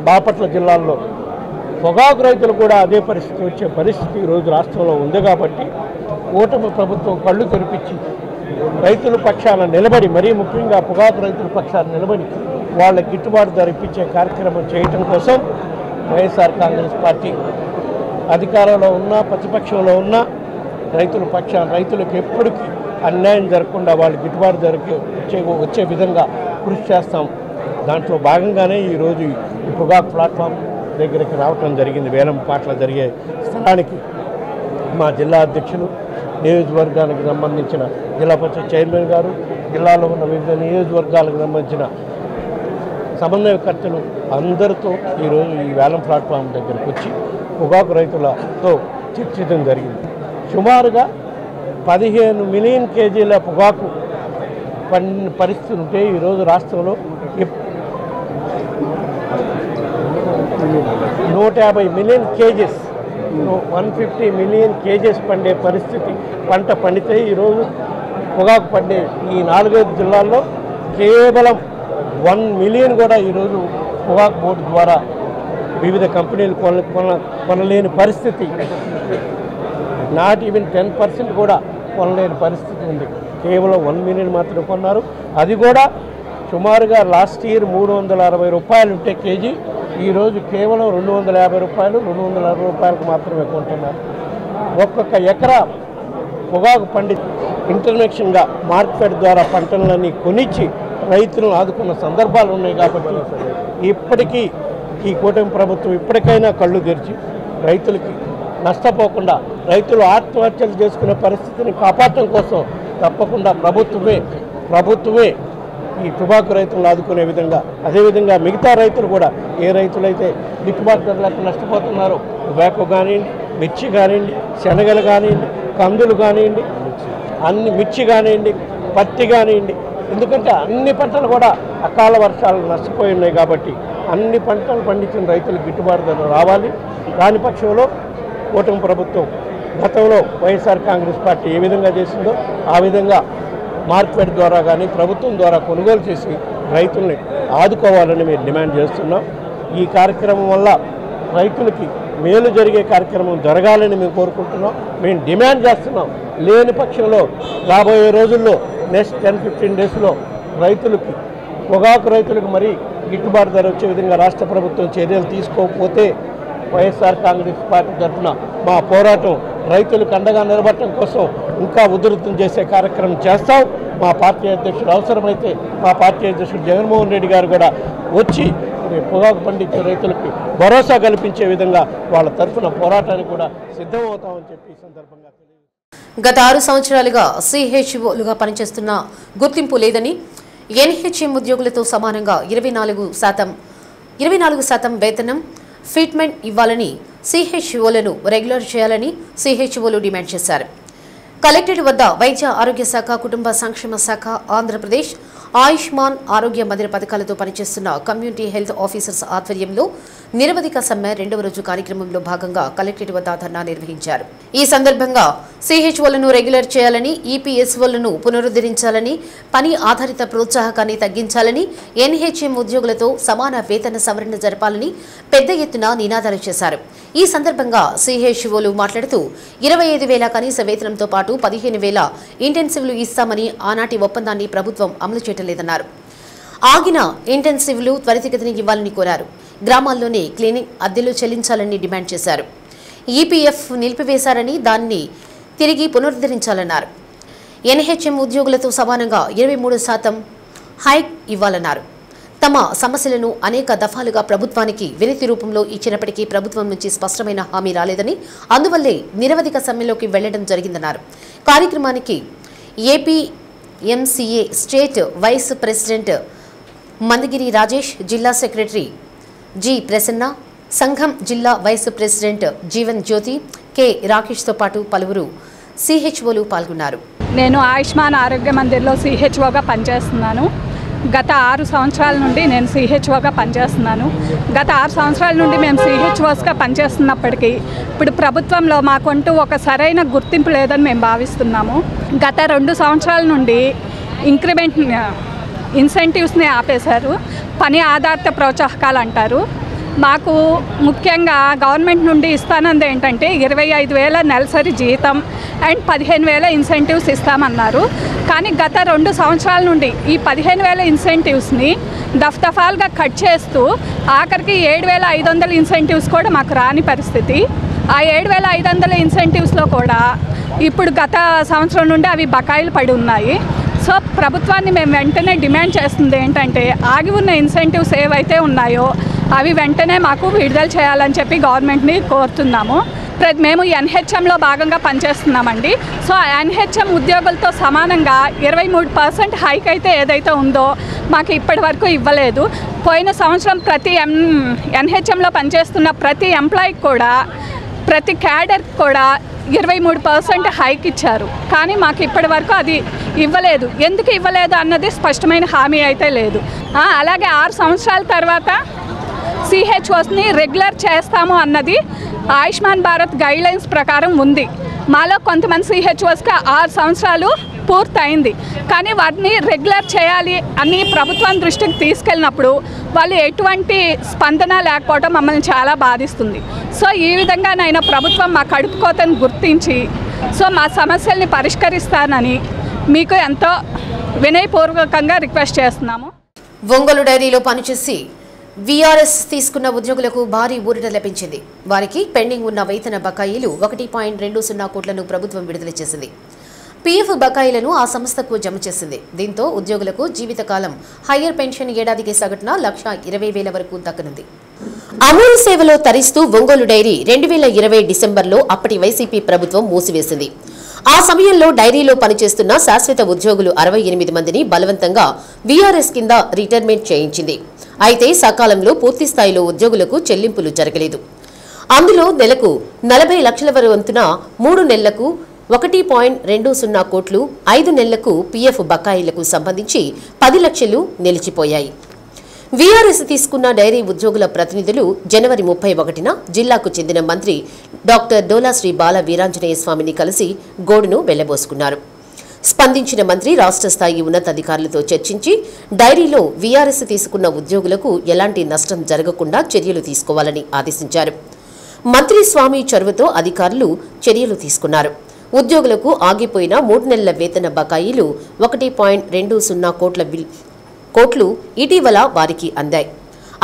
[SPEAKER 15] బాపట్ల జిల్లాల్లో పొగాకు రైతులు కూడా అదే పరిస్థితి వచ్చే పరిస్థితి ఈరోజు రాష్ట్రంలో ఉంది. కాబట్టి కూటమి ప్రభుత్వం కళ్ళు తెరిపించి రైతుల పక్షాన నిలబడి, మరీ ముఖ్యంగా పొగాకు రైతుల పక్షాన నిలబడి వాళ్ళ గిట్టుబాటు ధర ఇప్పించే కార్యక్రమం చేయటం కోసం వైఎస్ఆర్ కాంగ్రెస్ పార్టీ అధికారంలో ఉన్నా ప్రతిపక్షంలో ఉన్నా రైతుల పక్షాన రైతులకు ఎప్పటికీ అన్యాయం జరగకుండా వాళ్ళు గిట్టుబాటు ధరకి వచ్చే విధంగా కృషి చేస్తాం. దాంట్లో భాగంగానే ఈరోజు ఈ పొగాకు ప్లాట్ఫామ్ దగ్గరికి రావటం జరిగింది. వేలం పాటలు జరిగే స్థలానికి మా జిల్లా అధ్యక్షులు, నియోజకవర్గానికి సంబంధించిన జిల్లా పరిషత్ చైర్మన్ గారు, జిల్లాలో ఉన్న వివిధ నియోజకవర్గాలకు సంబంధించిన సమన్వయకర్తలు అందరితో ఈరోజు ఈ వేలం ప్లాట్ఫామ్ దగ్గరికి వచ్చి పొగాకు రైతులతో చర్చించడం జరిగింది. సుమారుగా 15 మిలియన్ కేజీల పొగాకు పరిస్థితి ఉంటే ఈరోజు రాష్ట్రంలో 150 మిలియన్ కేజెస్, 150 మిలియన్ కేజెస్ పండే పరిస్థితి, పంట పండితే ఈరోజు పొగాకు పండే ఈ 4-5 జిల్లాల్లో కేవలం 1 మిలియన్ కూడా ఈరోజు పొగాకు బోర్డు ద్వారా వివిధ కంపెనీలు కొనలేని పరిస్థితి, నాట్ ఈవెన్ 10% కూడా కొనలేని పరిస్థితి ఉంది. కేవలం 1 మిలియన్ మాత్రం కొన్నారు. అది కూడా సుమారుగా లాస్ట్ ఇయర్ 360 రూపాయలు ఉంటే కేజీ, ఈరోజు కేవలం 250 రూపాయలు, 260 రూపాయలకు మాత్రమే కొంటున్నారు. ఒక్కొక్క ఎకరా పొగాకు పండి ఇంటర్నేషనల్గా మార్కెట్ ద్వారా పంటలన్నీ కొనిచ్చి రైతులను ఆదుకున్న సందర్భాలు ఉన్నాయి. కాబట్టి ఇప్పటికీ ఈ కూటమి ప్రభుత్వం ఇప్పటికైనా కళ్ళు తెరిచి రైతులకి నష్టపోకుండా రైతులు ఆత్మహత్యలు చేసుకునే పరిస్థితిని కాపాడటం కోసం తప్పకుండా ప్రభుత్వమే ఈ పొగాకు రైతులను ఆదుకునే విధంగా, అదేవిధంగా మిగతా రైతులు కూడా ఏ రైతులైతే గిట్టుబాటు ధరలకు నష్టపోతున్నారో పొగాకు కానివ్వండి, మిర్చి కానివ్వండి, శనగలు కానివ్వండి, కందులు కానివ్వండి, మిర్చి కానివ్వండి, పత్తి కానివ్వండి, ఎందుకంటే అన్ని పంటలు కూడా అకాల వర్షాలు నష్టపోయి ఉన్నాయి కాబట్టి అన్ని పంటలు పండించిన రైతులకు గిట్టుబాటు ధర రావాలి. దాని పక్షంలో కూటమి ప్రభుత్వం గతంలో వైఎస్ఆర్ కాంగ్రెస్ పార్టీ ఏ విధంగా చేసిందో ఆ విధంగా మార్కెట్ ద్వారా కానీ ప్రభుత్వం ద్వారా కొనుగోలు చేసి రైతుల్ని ఆదుకోవాలని మేము డిమాండ్ చేస్తున్నాం. ఈ కార్యక్రమం వల్ల రైతులకి మేలు జరిగే కార్యక్రమం జరగాలని మేము కోరుకుంటున్నాం, మేము డిమాండ్ చేస్తున్నాం. లేని పక్షంలో రాబోయే రోజుల్లో నెక్స్ట్ 10-15 డేస్లో పొగాకు రైతులకు మరీ గిట్టుబాటు ధర వచ్చే విధంగా రాష్ట్ర ప్రభుత్వం చర్యలు తీసుకోకపోతే వైఎస్ఆర్ కాంగ్రెస్ పార్టీ తరఫున మా పోరాటం రైతులకు అండగా నిలబడటం కోసం ఇంకా ఉధృతం చేసే కార్యక్రమం చేస్తాం. మా పార్టీ అధ్యక్షుడు అవసరమైతే మా పార్టీ అధ్యక్షుడు జగన్మోహన్ రెడ్డి గారు కూడా వచ్చి పొగాకు పండించే రైతులకు భరోసా కల్పించే విధంగా వాళ్ళ తరఫున పోరాటానికి కూడా సిద్ధమవుతామని చెప్పి ఈ సందర్భంగా
[SPEAKER 1] గత 6 సంవత్సరాలుగా సిహెచ్ఓలుగా పనిచేస్తున్న గుర్తింపు లేదని, ఎన్హెచ్ఎం ఉద్యోగులతో సమానంగా 24% వేతనం ఫిట్మెంట్ ఇవ్వాలని, సిహెచ్ఓలను రెగ్యులర్ చేయాలని సిహెచ్ఓలు డిమాండ్ చేశారు. కలెక్టరేట్ వద్ద వైద్య ఆరోగ్య శాఖ, కుటుంబ సంక్షేమ శాఖ, ఆంధ్రప్రదేశ్ ఆయుష్మాన్ ఆరోగ్య మందిర పథకాలతో పనిచేస్తున్న కమ్యూనిటీ హెల్త్ ఆఫీసర్స్ ఆధ్వర్యంలో నిరవధిక సమ్మె 2వ రోజు కార్యక్రమంలో భాగంగా కలెక్టరేట్ వద్ద ధర్నా నిర్వహించారు. ఈ సందర్భంగా సిహెచ్ఓలను రెగ్యులర్ చేయాలని, ఈపీఎస్ఓలను పునరుద్ధరించాలని, పని ఆధారిత ప్రోత్సాహకాన్ని తగ్గించాలని, ఎన్హెచ్ఎం ఉద్యోగులతో సమాన వేతన సవరణ జరపాలని పెద్ద ఎత్తున నినాదాలు చేశారు. ఈ సందర్భంగా సిహెచ్ఓలు మాట్లాడుతూ 25,000 కనీస వేతనంతో పాటు 15,000 ఇంటెన్సివ్లు ఇస్తామని ఆనాటి ఒప్పందాన్ని ప్రభుత్వం అమలు చేయలేదన్నారు. ఆగిన ఇంటెన్సివ్లు త్వరితగతిని ఇవ్వాలని కోరారు. గ్రామాల్లోనే క్లీనింగ్ అద్దెలు చెల్లించాలని డిమాండ్ చేశారు. ఈపీఎఫ్ నిలిపివేశారని దాన్ని తిరిగి పునరుద్ధరించాలన్నారు. ఎన్హెచ్ఎం ఉద్యోగులతో సమానంగా 23% హైక్ ఇవ్వాలన్నారు. తమ సమస్యలను అనేక దఫాలుగా ప్రభుత్వానికి వినతి రూపంలో ఇచ్చినప్పటికీ ప్రభుత్వం నుంచి స్పష్టమైన హామీ రాలేదని, అందువల్లే నిరవధిక సమ్మెలోకి వెళ్లడం జరిగిందన్నారు. కార్యక్రమానికి APMCA state vice president Mandagiri Rajesh, జిల్లా సెక్రటరీ జి ప్రసన్న, సంఘం జిల్లా vice president Jeevan Jyothi, K రాకేష్తో పాటు పలువురు సిహెచ్ఓలు పాల్గొన్నారు.
[SPEAKER 16] నేను ఆయుష్మాన్ ఆరోగ్య మందిర్లో సిహెచ్ఓగా పనిచేస్తున్నాను. గత 6 సంవత్సరాల నుండి నేను సిహెచ్ఓగా పనిచేస్తున్నాను. గత 6 సంవత్సరాల నుండి మేము సిహెచ్ఓస్గా పనిచేస్తున్నప్పటికీ ఇప్పుడు ప్రభుత్వంలో మాకంటూ ఒక సరైన గుర్తింపు లేదని మేము భావిస్తున్నాము. గత 2 సంవత్సరాల నుండి ఇన్సెంటివ్స్ని ఆపేశారు. పని ఆధారిత ప్రోత్సాహకాలు అంటారు. మాకు ముఖ్యంగా గవర్నమెంట్ నుండి ఇస్తానంది ఏంటంటే 25,000 నెలసరి జీతం అండ్ 15,000 ఇన్సెంటివ్స్ ఇస్తామన్నారు. కానీ గత 2 సంవత్సరాల నుండి ఈ 15,000 ఇన్సెంటివ్స్ని దఫాలుగా కట్ చేస్తూ ఆఖరికి 7,500 ఇన్సెంటివ్స్ కూడా మాకు రాని పరిస్థితి. ఆ 7,500 ఇన్సెంటివ్స్లో కూడా ఇప్పుడు గత సంవత్సరం నుండి అవి బకాయిలు పడి ఉన్నాయి. సో ప్రభుత్వాన్ని మేము వెంటనే డిమాండ్ చేస్తుంది ఏంటంటే ఆగి ఉన్న ఇన్సెంటివ్స్ ఏవైతే ఉన్నాయో అవి వెంటనే మాకు విడుదల చేయాలని చెప్పి గవర్నమెంట్ని కోరుతున్నాము. మేము ఎన్హెచ్ఎంలో భాగంగా పనిచేస్తున్నామండి. సో ఎన్హెచ్ఎం ఉద్యోగులతో సమానంగా 23% హైక్ అయితే ఏదైతే ఉందో మాకు ఇప్పటి వరకు ఇవ్వలేదు. పోయిన సంవత్సరం ప్రతి ఎన్హెచ్ఎంలో పనిచేస్తున్న ప్రతి ఎంప్లాయీకి కూడా, ప్రతి క్యాడర్కి కూడా 23% హైక్ ఇచ్చారు. కానీ మాకు ఇప్పటి వరకు అది ఇవ్వలేదు. ఎందుకు ఇవ్వలేదు అన్నది స్పష్టమైన హామీ అయితే లేదు. అలాగే 6 సంవత్సరాల తర్వాత సిహెచ్ఓస్ని రెగ్యులర్ చేస్తాము అన్నది ఆయుష్మాన్ భారత్ గైడ్లైన్స్ ప్రకారం ఉంది. మాలో కొంతమంది సిహెచ్ఓస్కి 6 సంవత్సరాలు పూర్తయింది. కానీ వాటిని రెగ్యులర్ చేయాలి అని ప్రభుత్వం దృష్టికి తీసుకెళ్ళినప్పుడు వాళ్ళు ఎటువంటి స్పందన లేకపోవడం మమ్మల్ని చాలా బాధిస్తుంది. సో ఈ విధంగానైనా ప్రభుత్వం మా కడుపు కోతను గుర్తించి మా సమస్యల్ని పరిష్కరిస్తానని మీకు ఎంతో వినయపూర్వకంగా రిక్వెస్ట్ చేస్తున్నాము.
[SPEAKER 1] ఒంగోలు డైరీలో పనిచేసి వీఆర్ఎస్ తీసుకున్న ఉద్యోగులకు భారీ ఊరట లభించింది. వారికి పెండింగ్ ఉన్న వేతన బకాయిలు 1.20 కోట్లను ప్రభుత్వం విడుదల చేసింది. పీఎఫ్ బకాయిలను ఆ సంస్థకు జమ చేసింది. దీంతో ఉద్యోగులకు జీవితకాలం హయ్యర్ పెన్షన్ ఏడాదికి సగటున 1,20,000 వరకు దక్కనుంది. అమూల్ సేవలో తరిస్తూ ఒంగోలు డైరీ 2020 డిసెంబర్లో అప్పటి వైసీపీ ప్రభుత్వం మూసివేసింది. ఆ సమయంలో డైరీలో పనిచేస్తున్న శాశ్వత ఉద్యోగులు 68 మందిని బలవంతంగా వీఆర్ఎస్ కింద రిటైర్మెంట్ చేయించింది. అయితే సకాలంలో పూర్తి స్థాయిలో ఉద్యోగులకు చెల్లింపులు జరగలేదు. అందులో నెలకు 40 లక్షల వంతున 3 నెలలకు 1.20 కోట్లు, 5 నెలలకు పీఎఫ్ బకాయిలకు సంబంధించి 10 లక్షలు నిలిచిపోయాయి. వీఆర్ఎస్ తీసుకున్న డైరీ ఉద్యోగుల ప్రతినిధులు జనవరి 31న జిల్లాకు చెందిన మంత్రి డాక్టర్ డోలా శ్రీ బాల వీరాంజనేయ స్వామిని కలిసి గోడును వెళ్లబోసుకున్నారు. స్పందించిన మంత్రి రాష్ట్ర స్థాయి ఉన్నతాధికారులతో చర్చించి డైరీలో వీఆర్ఎస్ తీసుకున్న ఉద్యోగులకు ఎలాంటి నష్టం జరగకుండా చర్యలు తీసుకోవాలని ఆదేశించారు. మంత్రి స్వామి చొరవతో అధికారులు చర్యలు తీసుకున్నారు. ఉద్యోగులకు ఆగిపోయిన 3 నెలల వేతన బకాయిలు 1.20 కోట్లు ఇటీవల వారికి అందాయి.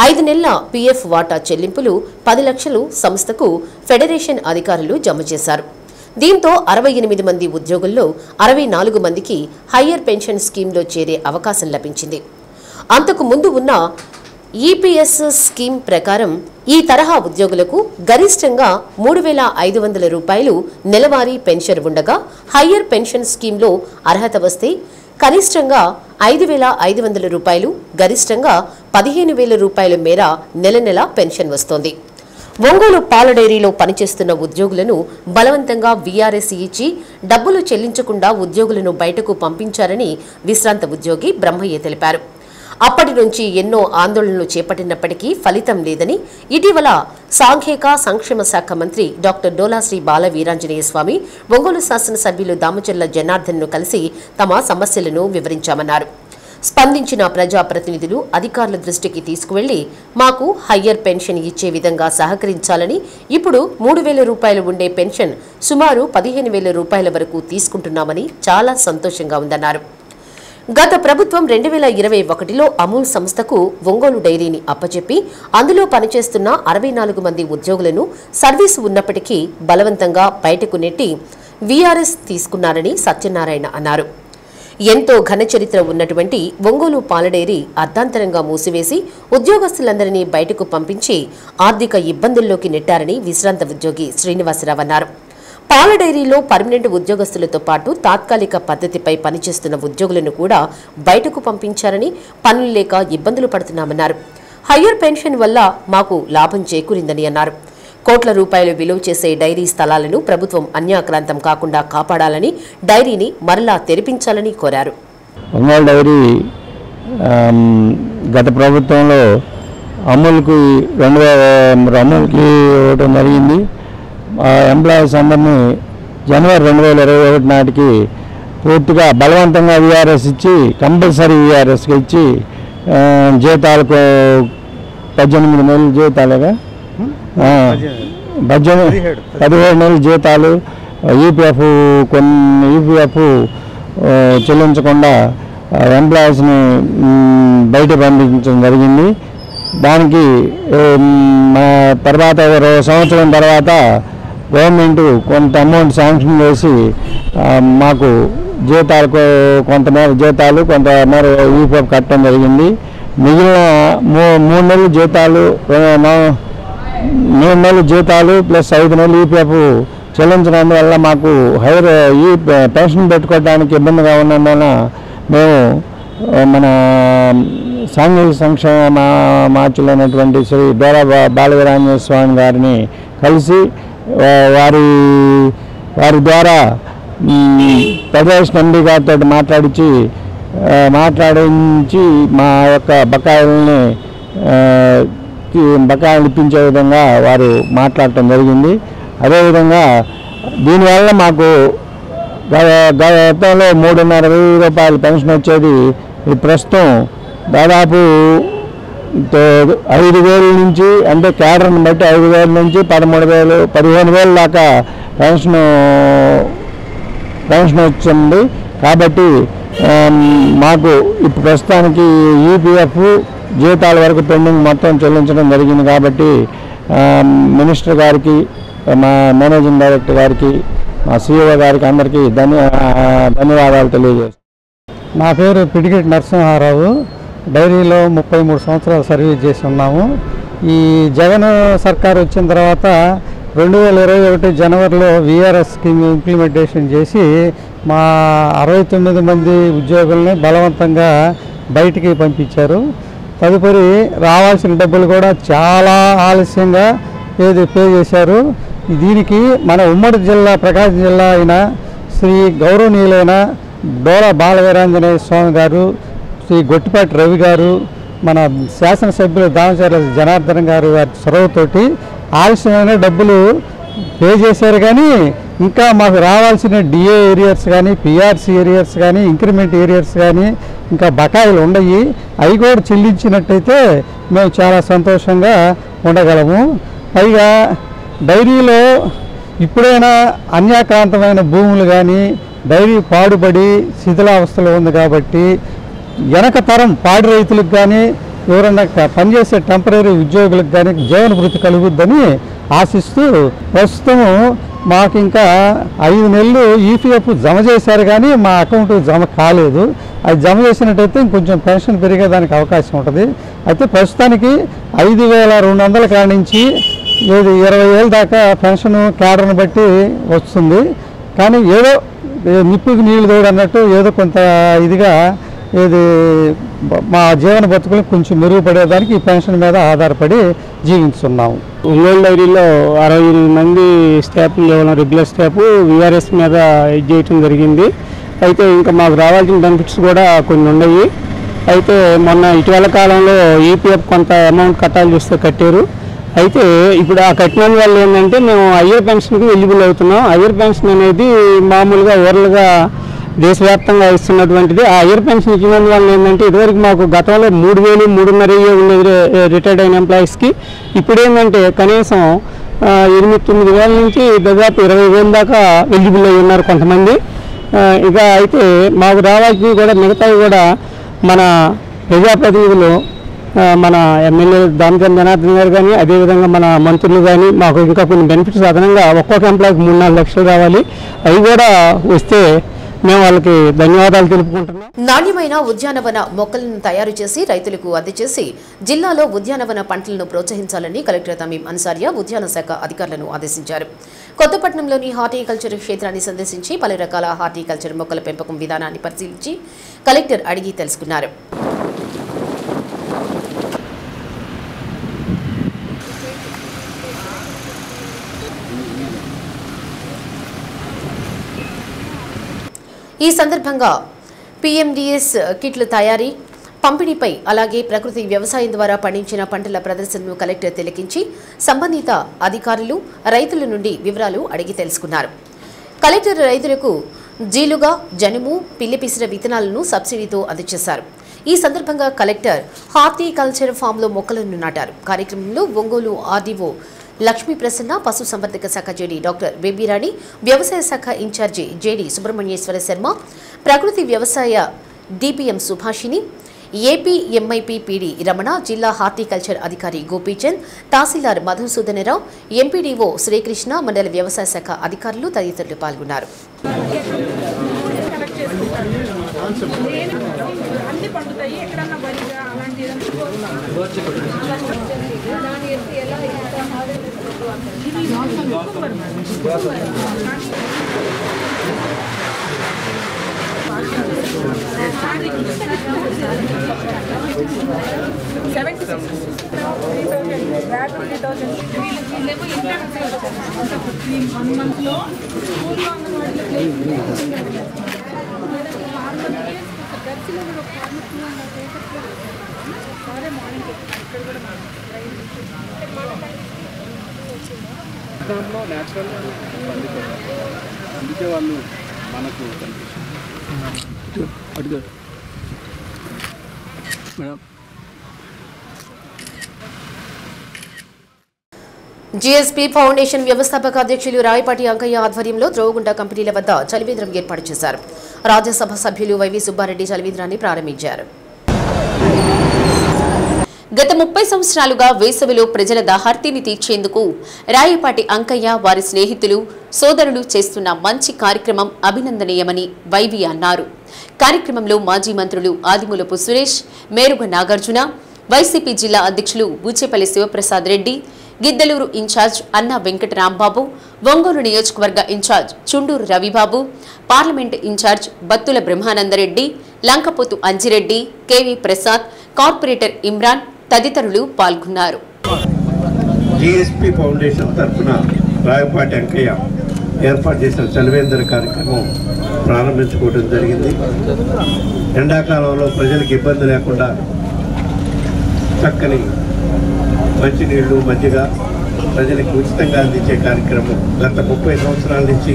[SPEAKER 1] 5 నెలల పీఎఫ్ వాటా చెల్లింపులు 10 లక్షలు సంస్థకు ఫెడరేషన్ అధికారులు జమ చేశారు. దీంతో 68 మంది ఉద్యోగుల్లో 64 మందికి హయ్యర్ పెన్షన్ స్కీమ్లో చేరే అవకాశం లభించింది. అంతకు ముందు ఉన్న ఈపీఎస్ స్కీమ్ ప్రకారం ఈ తరహా ఉద్యోగులకు గరిష్టంగా 3,500 రూపాయలు నెలవారీ పెన్షన్ ఉండగా హయ్యర్ పెన్షన్ స్కీమ్లో అర్హత వస్తే కనిష్టంగా 5,500 రూపాయలు, గరిష్టంగా 15,000 రూపాయల మేర నెల నెల పెన్షన్ వస్తోంది. ఒంగోలు పాల డైరీలో పనిచేస్తున్న ఉద్యోగులను బలవంతంగా వీఆర్ఎస్ ఇచ్చి డబ్బులు చెల్లించకుండా ఉద్యోగులను బయటకు పంపించారని విశ్రాంత ఉద్యోగి బ్రహ్మయ్య తెలిపారు. అప్పటి నుంచి ఎన్నో ఆందోళనలు చేపట్టినప్పటికీ ఫలితం లేదని ఇటీవల సాంఘిక సంక్షేమ శాఖ మంత్రి డాక్టర్ డోలా శ్రీ బాల వీరాంజనేయ స్వామి ఒంగోలు శాసనసభ్యులు దామచర్ల జనార్దన్ను కలిసి తమ సమస్యలను వివరించామన్నారు. స్పందించిన ప్రజాప్రతినిధులు అధికారుల దృష్టికి తీసుకువెళ్లి మాకు హయ్యర్ పెన్షన్ ఇచ్చే విధంగా సహకరించాలని, ఇప్పుడు 3,000 రూపాయలు ఉండే పెన్షన్ సుమారు 15,000 రూపాయల వరకు తీసుకుంటున్నామని చాలా సంతోషంగా ఉందన్నారు. గత ప్రభుత్వం 2021లో అమూల్ సంస్థకు ఒంగోలు డైరీని అప్పచెప్పి అందులో పనిచేస్తున్న 64 మంది ఉద్యోగులను సర్వీసు ఉన్నప్పటికీ బలవంతంగా బయటకు నెట్టి వీఆర్ఎస్ తీసుకున్నారని సత్యనారాయణ అన్నారు. ఎంతో ఘన చరిత్ర ఉన్నటువంటి ఒంగోలు పాల డైరీ అర్ధాంతరంగా మూసివేసి ఉద్యోగస్తులందరినీ బయటకు పంపించి ఆర్థిక ఇబ్బందుల్లోకి నెట్టారని విశ్రాంత ఉద్యోగి శ్రీనివాసరావు అన్నారు. పాల డైరీలో పర్మనెంట్ ఉద్యోగస్తులతో పాటు తాత్కాలిక పద్ధతిపై పనిచేస్తున్న ఉద్యోగులను కూడా బయటకు పంపించారని, పనులు లేక ఇబ్బందులు పడుతున్నామన్నారు. హయ్యర్ పెన్షన్ వల్ల మాకు లాభం చేకూరిందని అన్నారు. కోట్ల రూపాయలు విలువ చేసే డైరీ స్థలాలను ప్రభుత్వం అన్యాక్రాంతం కాకుండా కాపాడాలని, డైరీని మరలా తెరిపించాలని కోరారు.
[SPEAKER 17] ఒంగోలు డైరీ గత ప్రభుత్వంలో అమూల్కి ఇవ్వడం జరిగింది. ఎంప్లాయీస్ అందరినీ జనవరి 2021 నాటికి పూర్తిగా బలవంతంగా వీఆర్ఎస్ ఇచ్చి, కంపల్సరీ వీఆర్ఎస్కి ఇచ్చి జీతాలకు 18 నెలల జీతాలుగా 17 నెలల జీతాలు, ఈపీఎఫ్ చెల్లించకుండా ఎంప్లాయీస్ని బయట పంపించడం జరిగింది. దానికి తర్వాత 2 సంవత్సరం తర్వాత గవర్నమెంట్ కొంత అమౌంట్ శాంక్షన్ చేసి మాకు జీతాలకు కొంతమేర జీతాలు కొంతమేర ఈపీఎఫ్ కట్టడం జరిగింది. మిగిలిన 3 నెలల జీతాలు 3 నెలల జీతాలు ప్లస్ 5 నెలలు ఈపీఎఫ్ చెల్లించడం వల్ల మాకు హైర్ ఈ పెన్షన్ పెట్టుకోవడానికి ఇబ్బందిగా ఉన్నందువలన మేము మన సాంఘిక సంక్షేమ మార్చులైనటువంటి శ్రీ డోలా బాలవీరాంజనేయ స్వామి గారిని కలిసి వారి ద్వారా ఫెడరేషన్ ఎండీ గారితో మాట్లాడించి మా యొక్క బకాయిలు ఇప్పించే విధంగా వారు మాట్లాడటం జరిగింది. అదేవిధంగా దీనివల్ల మాకు గతంలో 3,500 రూపాయలు పెన్షన్ వచ్చేది, ప్రస్తుతం దాదాపు 5,000 నుంచి, అంటే క్యాడర్ని బట్టి 5,000 నుంచి 13,000 15,000 దాకా పెన్షన్ వచ్చింది. కాబట్టి మాకు ఇప్పుడు ప్రస్తుతానికి ఈపీఎఫ్ జీతాల వరకు పెండింగ్ మొత్తం చెల్లించడం జరిగింది. కాబట్టి మినిస్టర్ గారికి, మా మేనేజింగ్ డైరెక్టర్ గారికి, మా సిఇఓ గారికి అందరికీ ధన్యవాదాలు తెలియజేస్తాను.
[SPEAKER 12] నా పేరు పిడిగెట్టి నరసింహారావు. డైరీలో 33 సంవత్సరాలు సర్వీస్ చేసి ఉన్నాము.
[SPEAKER 17] ఈ జగన్ సర్కార్ వచ్చిన తర్వాత 2021 జనవరిలో విఆర్ఎస్ స్కీమ్ ఇంప్లిమెంటేషన్ చేసి మా 69 మంది ఉద్యోగుల్ని బలవంతంగా బయటికి పంపించారు. తదుపరి రావాల్సిన డబ్బులు కూడా చాలా ఆలస్యంగా పే చేశారు. దీనికి మన ఉమ్మడి జిల్లా ప్రకాశం జిల్లా అయిన శ్రీ గౌరవనీయులైన డోలా బాలవీరాంజనేయ స్వామి గారు, శ్రీ గొట్టిపాటి రవి గారు, మన శాసనసభ్యులు దామచర్ల జనార్దన్ గారు వారి చొరవతోటి ఆలస్యమైన డబ్బులు పే చేశారు. కానీ ఇంకా మాకు రావాల్సిన డిఏ ఏరియర్స్ కానీ, పిఆర్సీ ఏరియర్స్ కానీ, ఇంక్రిమెంట్ ఏరియర్స్ కానీ ఇంకా బకాయిలు ఉన్నాయి. అవి కూడా చెల్లించినట్టయితే మేము చాలా సంతోషంగా ఉండగలము. పైగా డైరీలో ఇప్పుడైనా అన్యాక్రాంతమైన భూములు కానీ డైరీ పాడుబడి శిథిలావస్థలో ఉంది కాబట్టి వెనక తరం పాడి రైతులకు కానీ ఎవరన్నా పనిచేసే టెంపరీ ఉద్యోగులకు కానీ జీవన భృతి కలుగుద్దని ఆశిస్తూ ప్రస్తుతం మాకు ఇంకా 5 నెలలు ఈపీఎఫ్ జమ చేశారు కానీ మా అకౌంట్ జమ కాలేదు. అది జమ చేసినట్టయితే ఇంకొంచెం పెన్షన్ పెరిగేదానికి అవకాశం ఉంటుంది. అయితే ప్రస్తుతానికి 5,200 కాడ నుంచి 20,000 దాకా పెన్షన్ క్యాడర్ని బట్టి వస్తుంది. కానీ ఏదో నిప్పుకి నీళ్లు తోడు అన్నట్టు ఏదో కొంత ఇదిగా మా జీవన బతుకులు కొంచెం మెరుగుపడేదానికి ఈ పెన్షన్ మీద ఆధారపడి జీవిస్తున్నాము.
[SPEAKER 18] ఒంగోలు డైరీలో 68 మంది స్టాఫ్ రెగ్యులర్ స్టాఫ్ విఆర్ఎస్ మీద ఇది చేయటం జరిగింది. అయితే ఇంకా మాకు రావాల్సిన బెనిఫిట్స్ కూడా కొన్ని ఉన్నాయి. అయితే మొన్న ఇటీవల కాలంలో ఈపీఎఫ్ కొంత అమౌంట్ కట్టాల్సి వస్తే కట్టారు. అయితే ఇప్పుడు ఆ కట్టిన వల్ల ఏంటంటే మేము హయ్యర్ పెన్షన్కి ఎలిజిబుల్ అవుతున్నాం. హయ్యర్ పెన్షన్ అనేది మామూలుగా ఓవర్లుగా దేశవ్యాప్తంగా ఇస్తున్నటువంటిది. ఆ హయ్యర్ పెన్షన్ ఇచ్చినందువల్ల ఏంటంటే ఇదివరకు మాకు గతంలో 3,000, 3,500 ఉండేది రిటైర్డ్ అయిన ఎంప్లాయీస్కి. ఇప్పుడు ఏంటంటే కనీసం 8-9 నుంచి దాదాపు 20,000 దాకా ఎలిజిబుల్ అయి ఉన్నారు కొంతమంది. ఇక అయితే మాకు రావాల్సినవి కూడా మిగతావి కూడా మన ప్రజాప్రతినిధులు, మన ఎమ్మెల్యే దామచర్ల జనార్దన్ గారు కానీ, అదేవిధంగా మన మంత్రులు కానీ మాకు ఇంకా కొన్ని బెనిఫిట్స్ అదనంగా ఒక్కొక్క ఎంప్లాయీకి 3-4 లక్షలు రావాలి. అవి కూడా వస్తే మేము వాళ్ళకి ధన్యవాదాలు తెలుపుకుంటున్నాం.
[SPEAKER 1] నాణ్యమైన ఉద్యానవన మొక్కలను తయారు చేసి రైతులకు అందజేసి జిల్లాలో ఉద్యానవన పంటలను ప్రోత్సహించాలని కలెక్టర్ తమీం అన్సారియా ఉద్యాన శాఖ అధికారులను ఆదేశించారు. కొత్తపట్నంలోని హార్టికల్చర్ క్షేత్రాన్ని సందర్శించి పలు రకాల హార్టికల్చర్ మొక్కల పెంపకం విధానాన్ని పరిశీలించి కలెక్టర్ అడిగి తెలుసుకున్నారు. ఈ సందర్భంగా పీఎండీఎస్ కిట్ల తయారీ, పంపిణీపై అలాగే ప్రకృతి వ్యవసాయం ద్వారా పండించిన పంటల ప్రదర్శనను కలెక్టర్ తిలకించి సంబంధిత అధికారులు రైతుల నుండి వివరాలు అడిగి తెలుసుకున్నారు. కలెక్టర్ రైతులకు జీలుగా, జనుము, పిల్లిపిసిర విత్తనాలను సబ్సిడీతో అందజేశారు. ఈ సందర్భంగా కలెక్టర్ హార్టికల్చర్ ఫామ్లో మొక్కలను నాటారు. కార్యక్రమంలో ఒంగోలు ఆర్డీఓ లక్ష్మీ ప్రసన్న, పశు సంవర్ధక శాఖ జేడీ డాక్టర్ బేబీరాణి, వ్యవసాయ శాఖ ఇన్ఛార్జి జేడీ సుబ్రహ్మణ్యేశ్వర శర్మ, ప్రకృతి వ్యవసాయ DPM Subhashini, AP MIP PD Ramana, జిల్లా హార్టికల్చర్ అధికారి గోపీచంద్, తహసీల్దార్ మధుసూదనరావు, ఎంపీడీఓ శ్రీకృష్ణ, మండల వ్యవసాయ శాఖ అధికారులు తదితరులు పాల్గొన్నారు.
[SPEAKER 3] దాంట్లో న్యాచురల్ పండిస్తారు, అందుకే వాళ్ళు మనకు కనిపిస్తుంది. మేడం
[SPEAKER 1] జీఎస్పీ ఫౌండేషన్ వ్యవస్థాపక అధ్యక్షులు రాయపాటి అంకయ్య ఆధ్వర్యంలో త్రోవగుంట కంపెనీల వద్ద చలివేంద్రం ఏర్పాటు చేశారు. రాజ్యసభ సభ్యులు వైవి సుబ్బారెడ్డి చలివేంద్రాన్ని ప్రారంభించారు. గత 30 సంవత్సరాలుగా వేసవిలో ప్రజల దాహార్తిని తీర్చేందుకు రాయపాటి అంకయ్య వారి స్నేహితులు సోదరులు చేస్తున్న మంచి కార్యక్రమం అభినందనీయమని వైవి అన్నారు. కార్యక్రమంలో మాజీ మంత్రులు ఆదిమూలపు సురేష్, మేరుగ నాగార్జున,
[SPEAKER 19] వైసీపీ జిల్లా అధ్యక్షులు బూచేపల్లి శివప్రసాద్ రెడ్డి, గిద్దలూరు ఇన్ఛార్జ్ అన్నా వెంకట రాంబాబు, ఒంగోలు నియోజకవర్గ in charge Chunduru Ravibabu, parliament in charge Bathula Brahmanandareddy, Lankapothu Anjireddy, KV Prasad, corporator Imran తదితరులు పాల్గొన్నారు.
[SPEAKER 20] జీఎస్పీ ఫౌండేషన్ తరఫున రాయపాటి వెంకయ్య ఏర్పాటు చేసిన చలివేంద్ర కార్యక్రమం ప్రారంభించుకోవడం జరిగింది. ఎండాకాలంలో ప్రజలకు ఇబ్బంది లేకుండా చక్కని మంచినీళ్లు, మజ్జిగ ప్రజలకు ఉచితంగా అందించే కార్యక్రమం గత 30 సంవత్సరాల నుంచి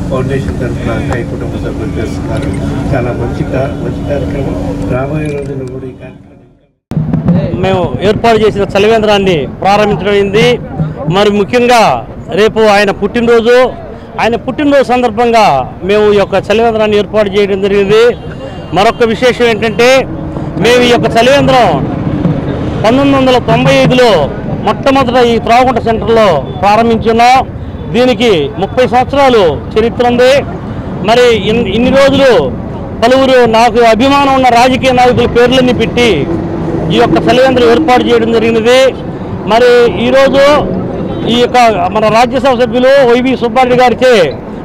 [SPEAKER 20] ఫౌండేషన్ తరఫున వెంకయ్య కుటుంబ సభ్యులు చేస్తున్నారు. చాలా మంచి కార్యక్రమం. రాబోయే రోజుల్లో కూడా ఈ కార్యక్రమం
[SPEAKER 15] మేము ఏర్పాటు చేసిన చలివేంద్రాన్ని ప్రారంభించడమైంది. మరి ముఖ్యంగా రేపు ఆయన పుట్టినరోజు సందర్భంగా మేము ఈ యొక్క చలివేంద్రాన్ని ఏర్పాటు చేయడం జరిగింది. మరొక విశేషం ఏంటంటే మేము ఈ యొక్క చలివేంద్రం 1995లో మొట్టమొదట ఈ త్రాగుంట సెంటర్లో ప్రారంభించున్నాం. దీనికి 30 సంవత్సరాలు చరిత్ర ఉంది. మరి ఇన్ని రోజులు పలువురు నాకు అభిమానం ఉన్న రాజకీయ నాయకుల పేర్లన్నీ పెట్టి ఈ యొక్క చలివేంద్రం ఏర్పాటు చేయడం జరిగినది. మరి ఈరోజు ఈ యొక్క మన రాజ్యసభ సభ్యులు వైవి సుబ్బారెడ్డి గారిచే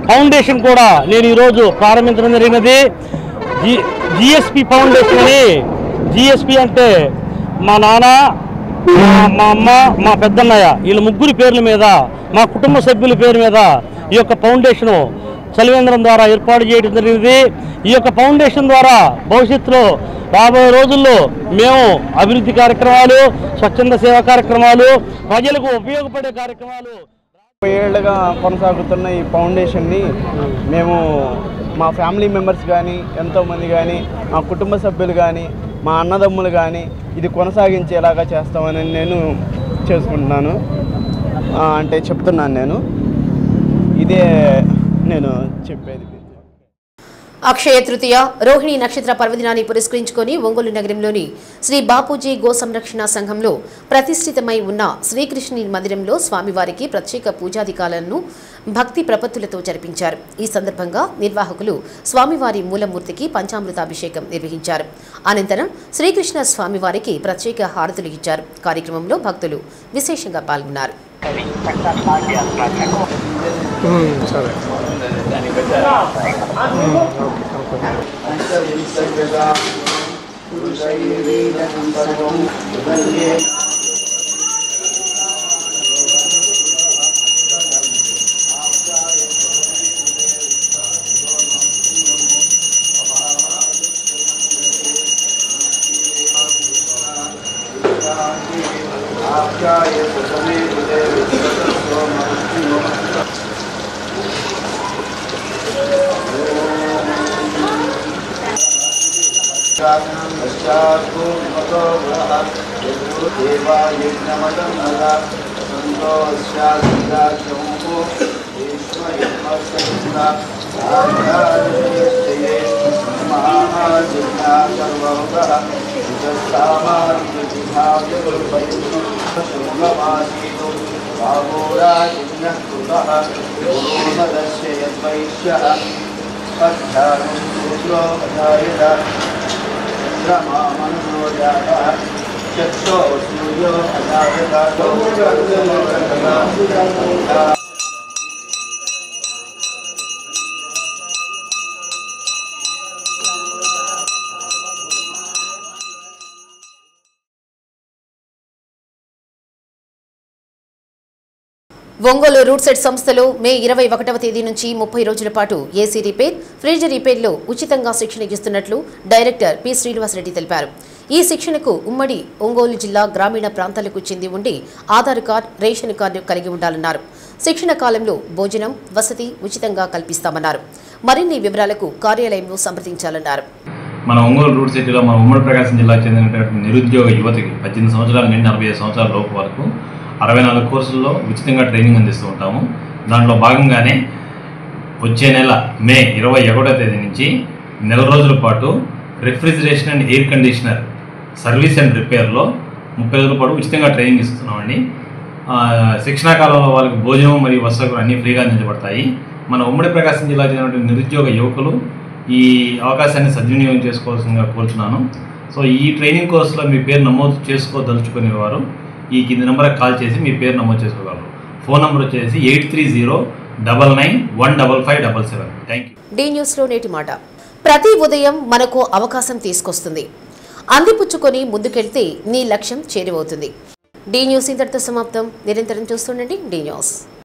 [SPEAKER 15] ఫౌండేషన్ కూడా నేను ఈరోజు ప్రారంభించడం జరిగినది. జిఎస్పి ఫౌండేషన్ అని, జిఎస్పి అంటే మా నాన్న, మా అమ్మ, మా పెద్దన్నయ్య వీళ్ళ ముగ్గురి పేర్ల మీద, మా కుటుంబ సభ్యుల పేరు మీద ఈ యొక్క ఫౌండేషను చలివేంద్రం ద్వారా ఏర్పాటు చేయడం జరిగింది. ఈ యొక్క ఫౌండేషన్ ద్వారా భవిష్యత్తులో రాబోయే రోజుల్లో మేము అభివృద్ధి కార్యక్రమాలు, స్వచ్ఛంద సేవా కార్యక్రమాలు, ప్రజలకు ఉపయోగపడే కార్యక్రమాలు
[SPEAKER 21] 30 ఏళ్ళుగా కొనసాగుతున్న ఈ ఫౌండేషన్ని మేము మా ఫ్యామిలీ మెంబర్స్ కానీ, ఎంతోమంది కానీ, మా కుటుంబ సభ్యులు కానీ, మా అన్నదమ్ములు కానీ ఇది కొనసాగించేలాగా చేస్తామని నేను చేసుకుంటున్నాను. అంటే చెప్తున్నాను. ఇదే నేను చెప్పేది.
[SPEAKER 1] అక్షయ తృతీయ రోహిణి నక్షత్ర పర్వదినాన్ని పురస్కరించుకొని ఒంగోలు నగరంలోని శ్రీ బాపూజీ గో సంరక్షణ సంఘంలో ప్రతిష్ఠితమై ఉన్న శ్రీకృష్ణుని మందిరంలో స్వామివారికి ప్రత్యేక పూజాధికాలను భక్తి ప్రపత్తులతో జరిపించారు. ఈ సందర్భంగా నిర్వాహకులు స్వామివారి మూలమూర్తికి పంచామృతాభిషేకం నిర్వహించారు. అనంతరం శ్రీకృష్ణ స్వామివారికి ప్రత్యేక హారతులు ఇచ్చారు. కార్యక్రమంలో భక్తులు విశేషంగా పాల్గొన్నారు. ఒంగోలు రూట్ సెట్ సంస్థలో మే 21వ తేదీ నుంచి 30 రోజుల పాటు ఏసీ రిపేర్, ఫ్రిడ్జ్ రిపేర్లో ఉచితంగా శిక్షణ ఇస్తున్నట్లు డైరెక్టర్ పి శ్రీనివాసరెడ్డి తెలిపారు. ఈ శిక్షణకు ఉమ్మడి ఒంగోలు జిల్లా గ్రామీణ ప్రాంతాలకు చెంది ఉండి ఆధార్ కార్డు, రేషన్ కార్డు కలిగి ఉండాలన్నారు. శిక్షణ కాలంలో భోజనం, వసతి ఉచితంగా కల్పిస్తామన్నారు. మరిన్ని వివరాలకు కార్యాలయంలో సంప్రదించాలన్నారు.
[SPEAKER 11] మన ఒంగోలు రూట్ సిటీలో మన ఉమ్మడి ప్రకాశం జిల్లాకు చెందినటువంటి నిరుద్యోగ యువతకి 18 సంవత్సరాల నుండి 45 సంవత్సరాల లోపు వరకు 64 కోర్సుల్లో ఉచితంగా ట్రైనింగ్ అందిస్తూ ఉంటాము. దాంట్లో భాగంగానే వచ్చే నెల మే 21వ తేదీ నుంచి నెల రోజుల పాటు refrigeration and air conditioner service and రిపేర్లో 30 రోజుల పాటు ఉచితంగా ట్రైనింగ్ ఇస్తున్నామండి. శిక్షణా కాలంలో వాళ్ళకి భోజనం మరియు వసతులు అన్నీ ఫ్రీగా అందించబడతాయి. మన ఉమ్మడి ప్రకాశం జిల్లా చెందినటువంటి నిరుద్యోగ యువకులు ఈ అవకాశాన్ని సద్వినియోగం చేసుకోవాల్సిందిగా కోరుచున్నాను.
[SPEAKER 4] సో ఈ ట్రైనింగ్ కోర్సులో మీ పేరు నమోదు చేసుకోదలుచుకునేవారు ఈ కింది నెంబర్కి కాల్ చేసి మీ పేరు నమోదు చేసుకోగలరు. ఫోన్ నెంబర్ వచ్చేసి 8309915577. Thank you.
[SPEAKER 1] డి న్యూస్లో నేటి మాట. ప్రతి ఉదయం మనకు అవకాశం తీసుకొస్తుంది. అందిపుచ్చుకొని ముందుకెళ్తే నీ లక్ష్యం చేరువవుతుంది. డి న్యూస్ ఇంతటితో సమాప్తం. నిరంతరం చూస్తుండండి డి న్యూస్.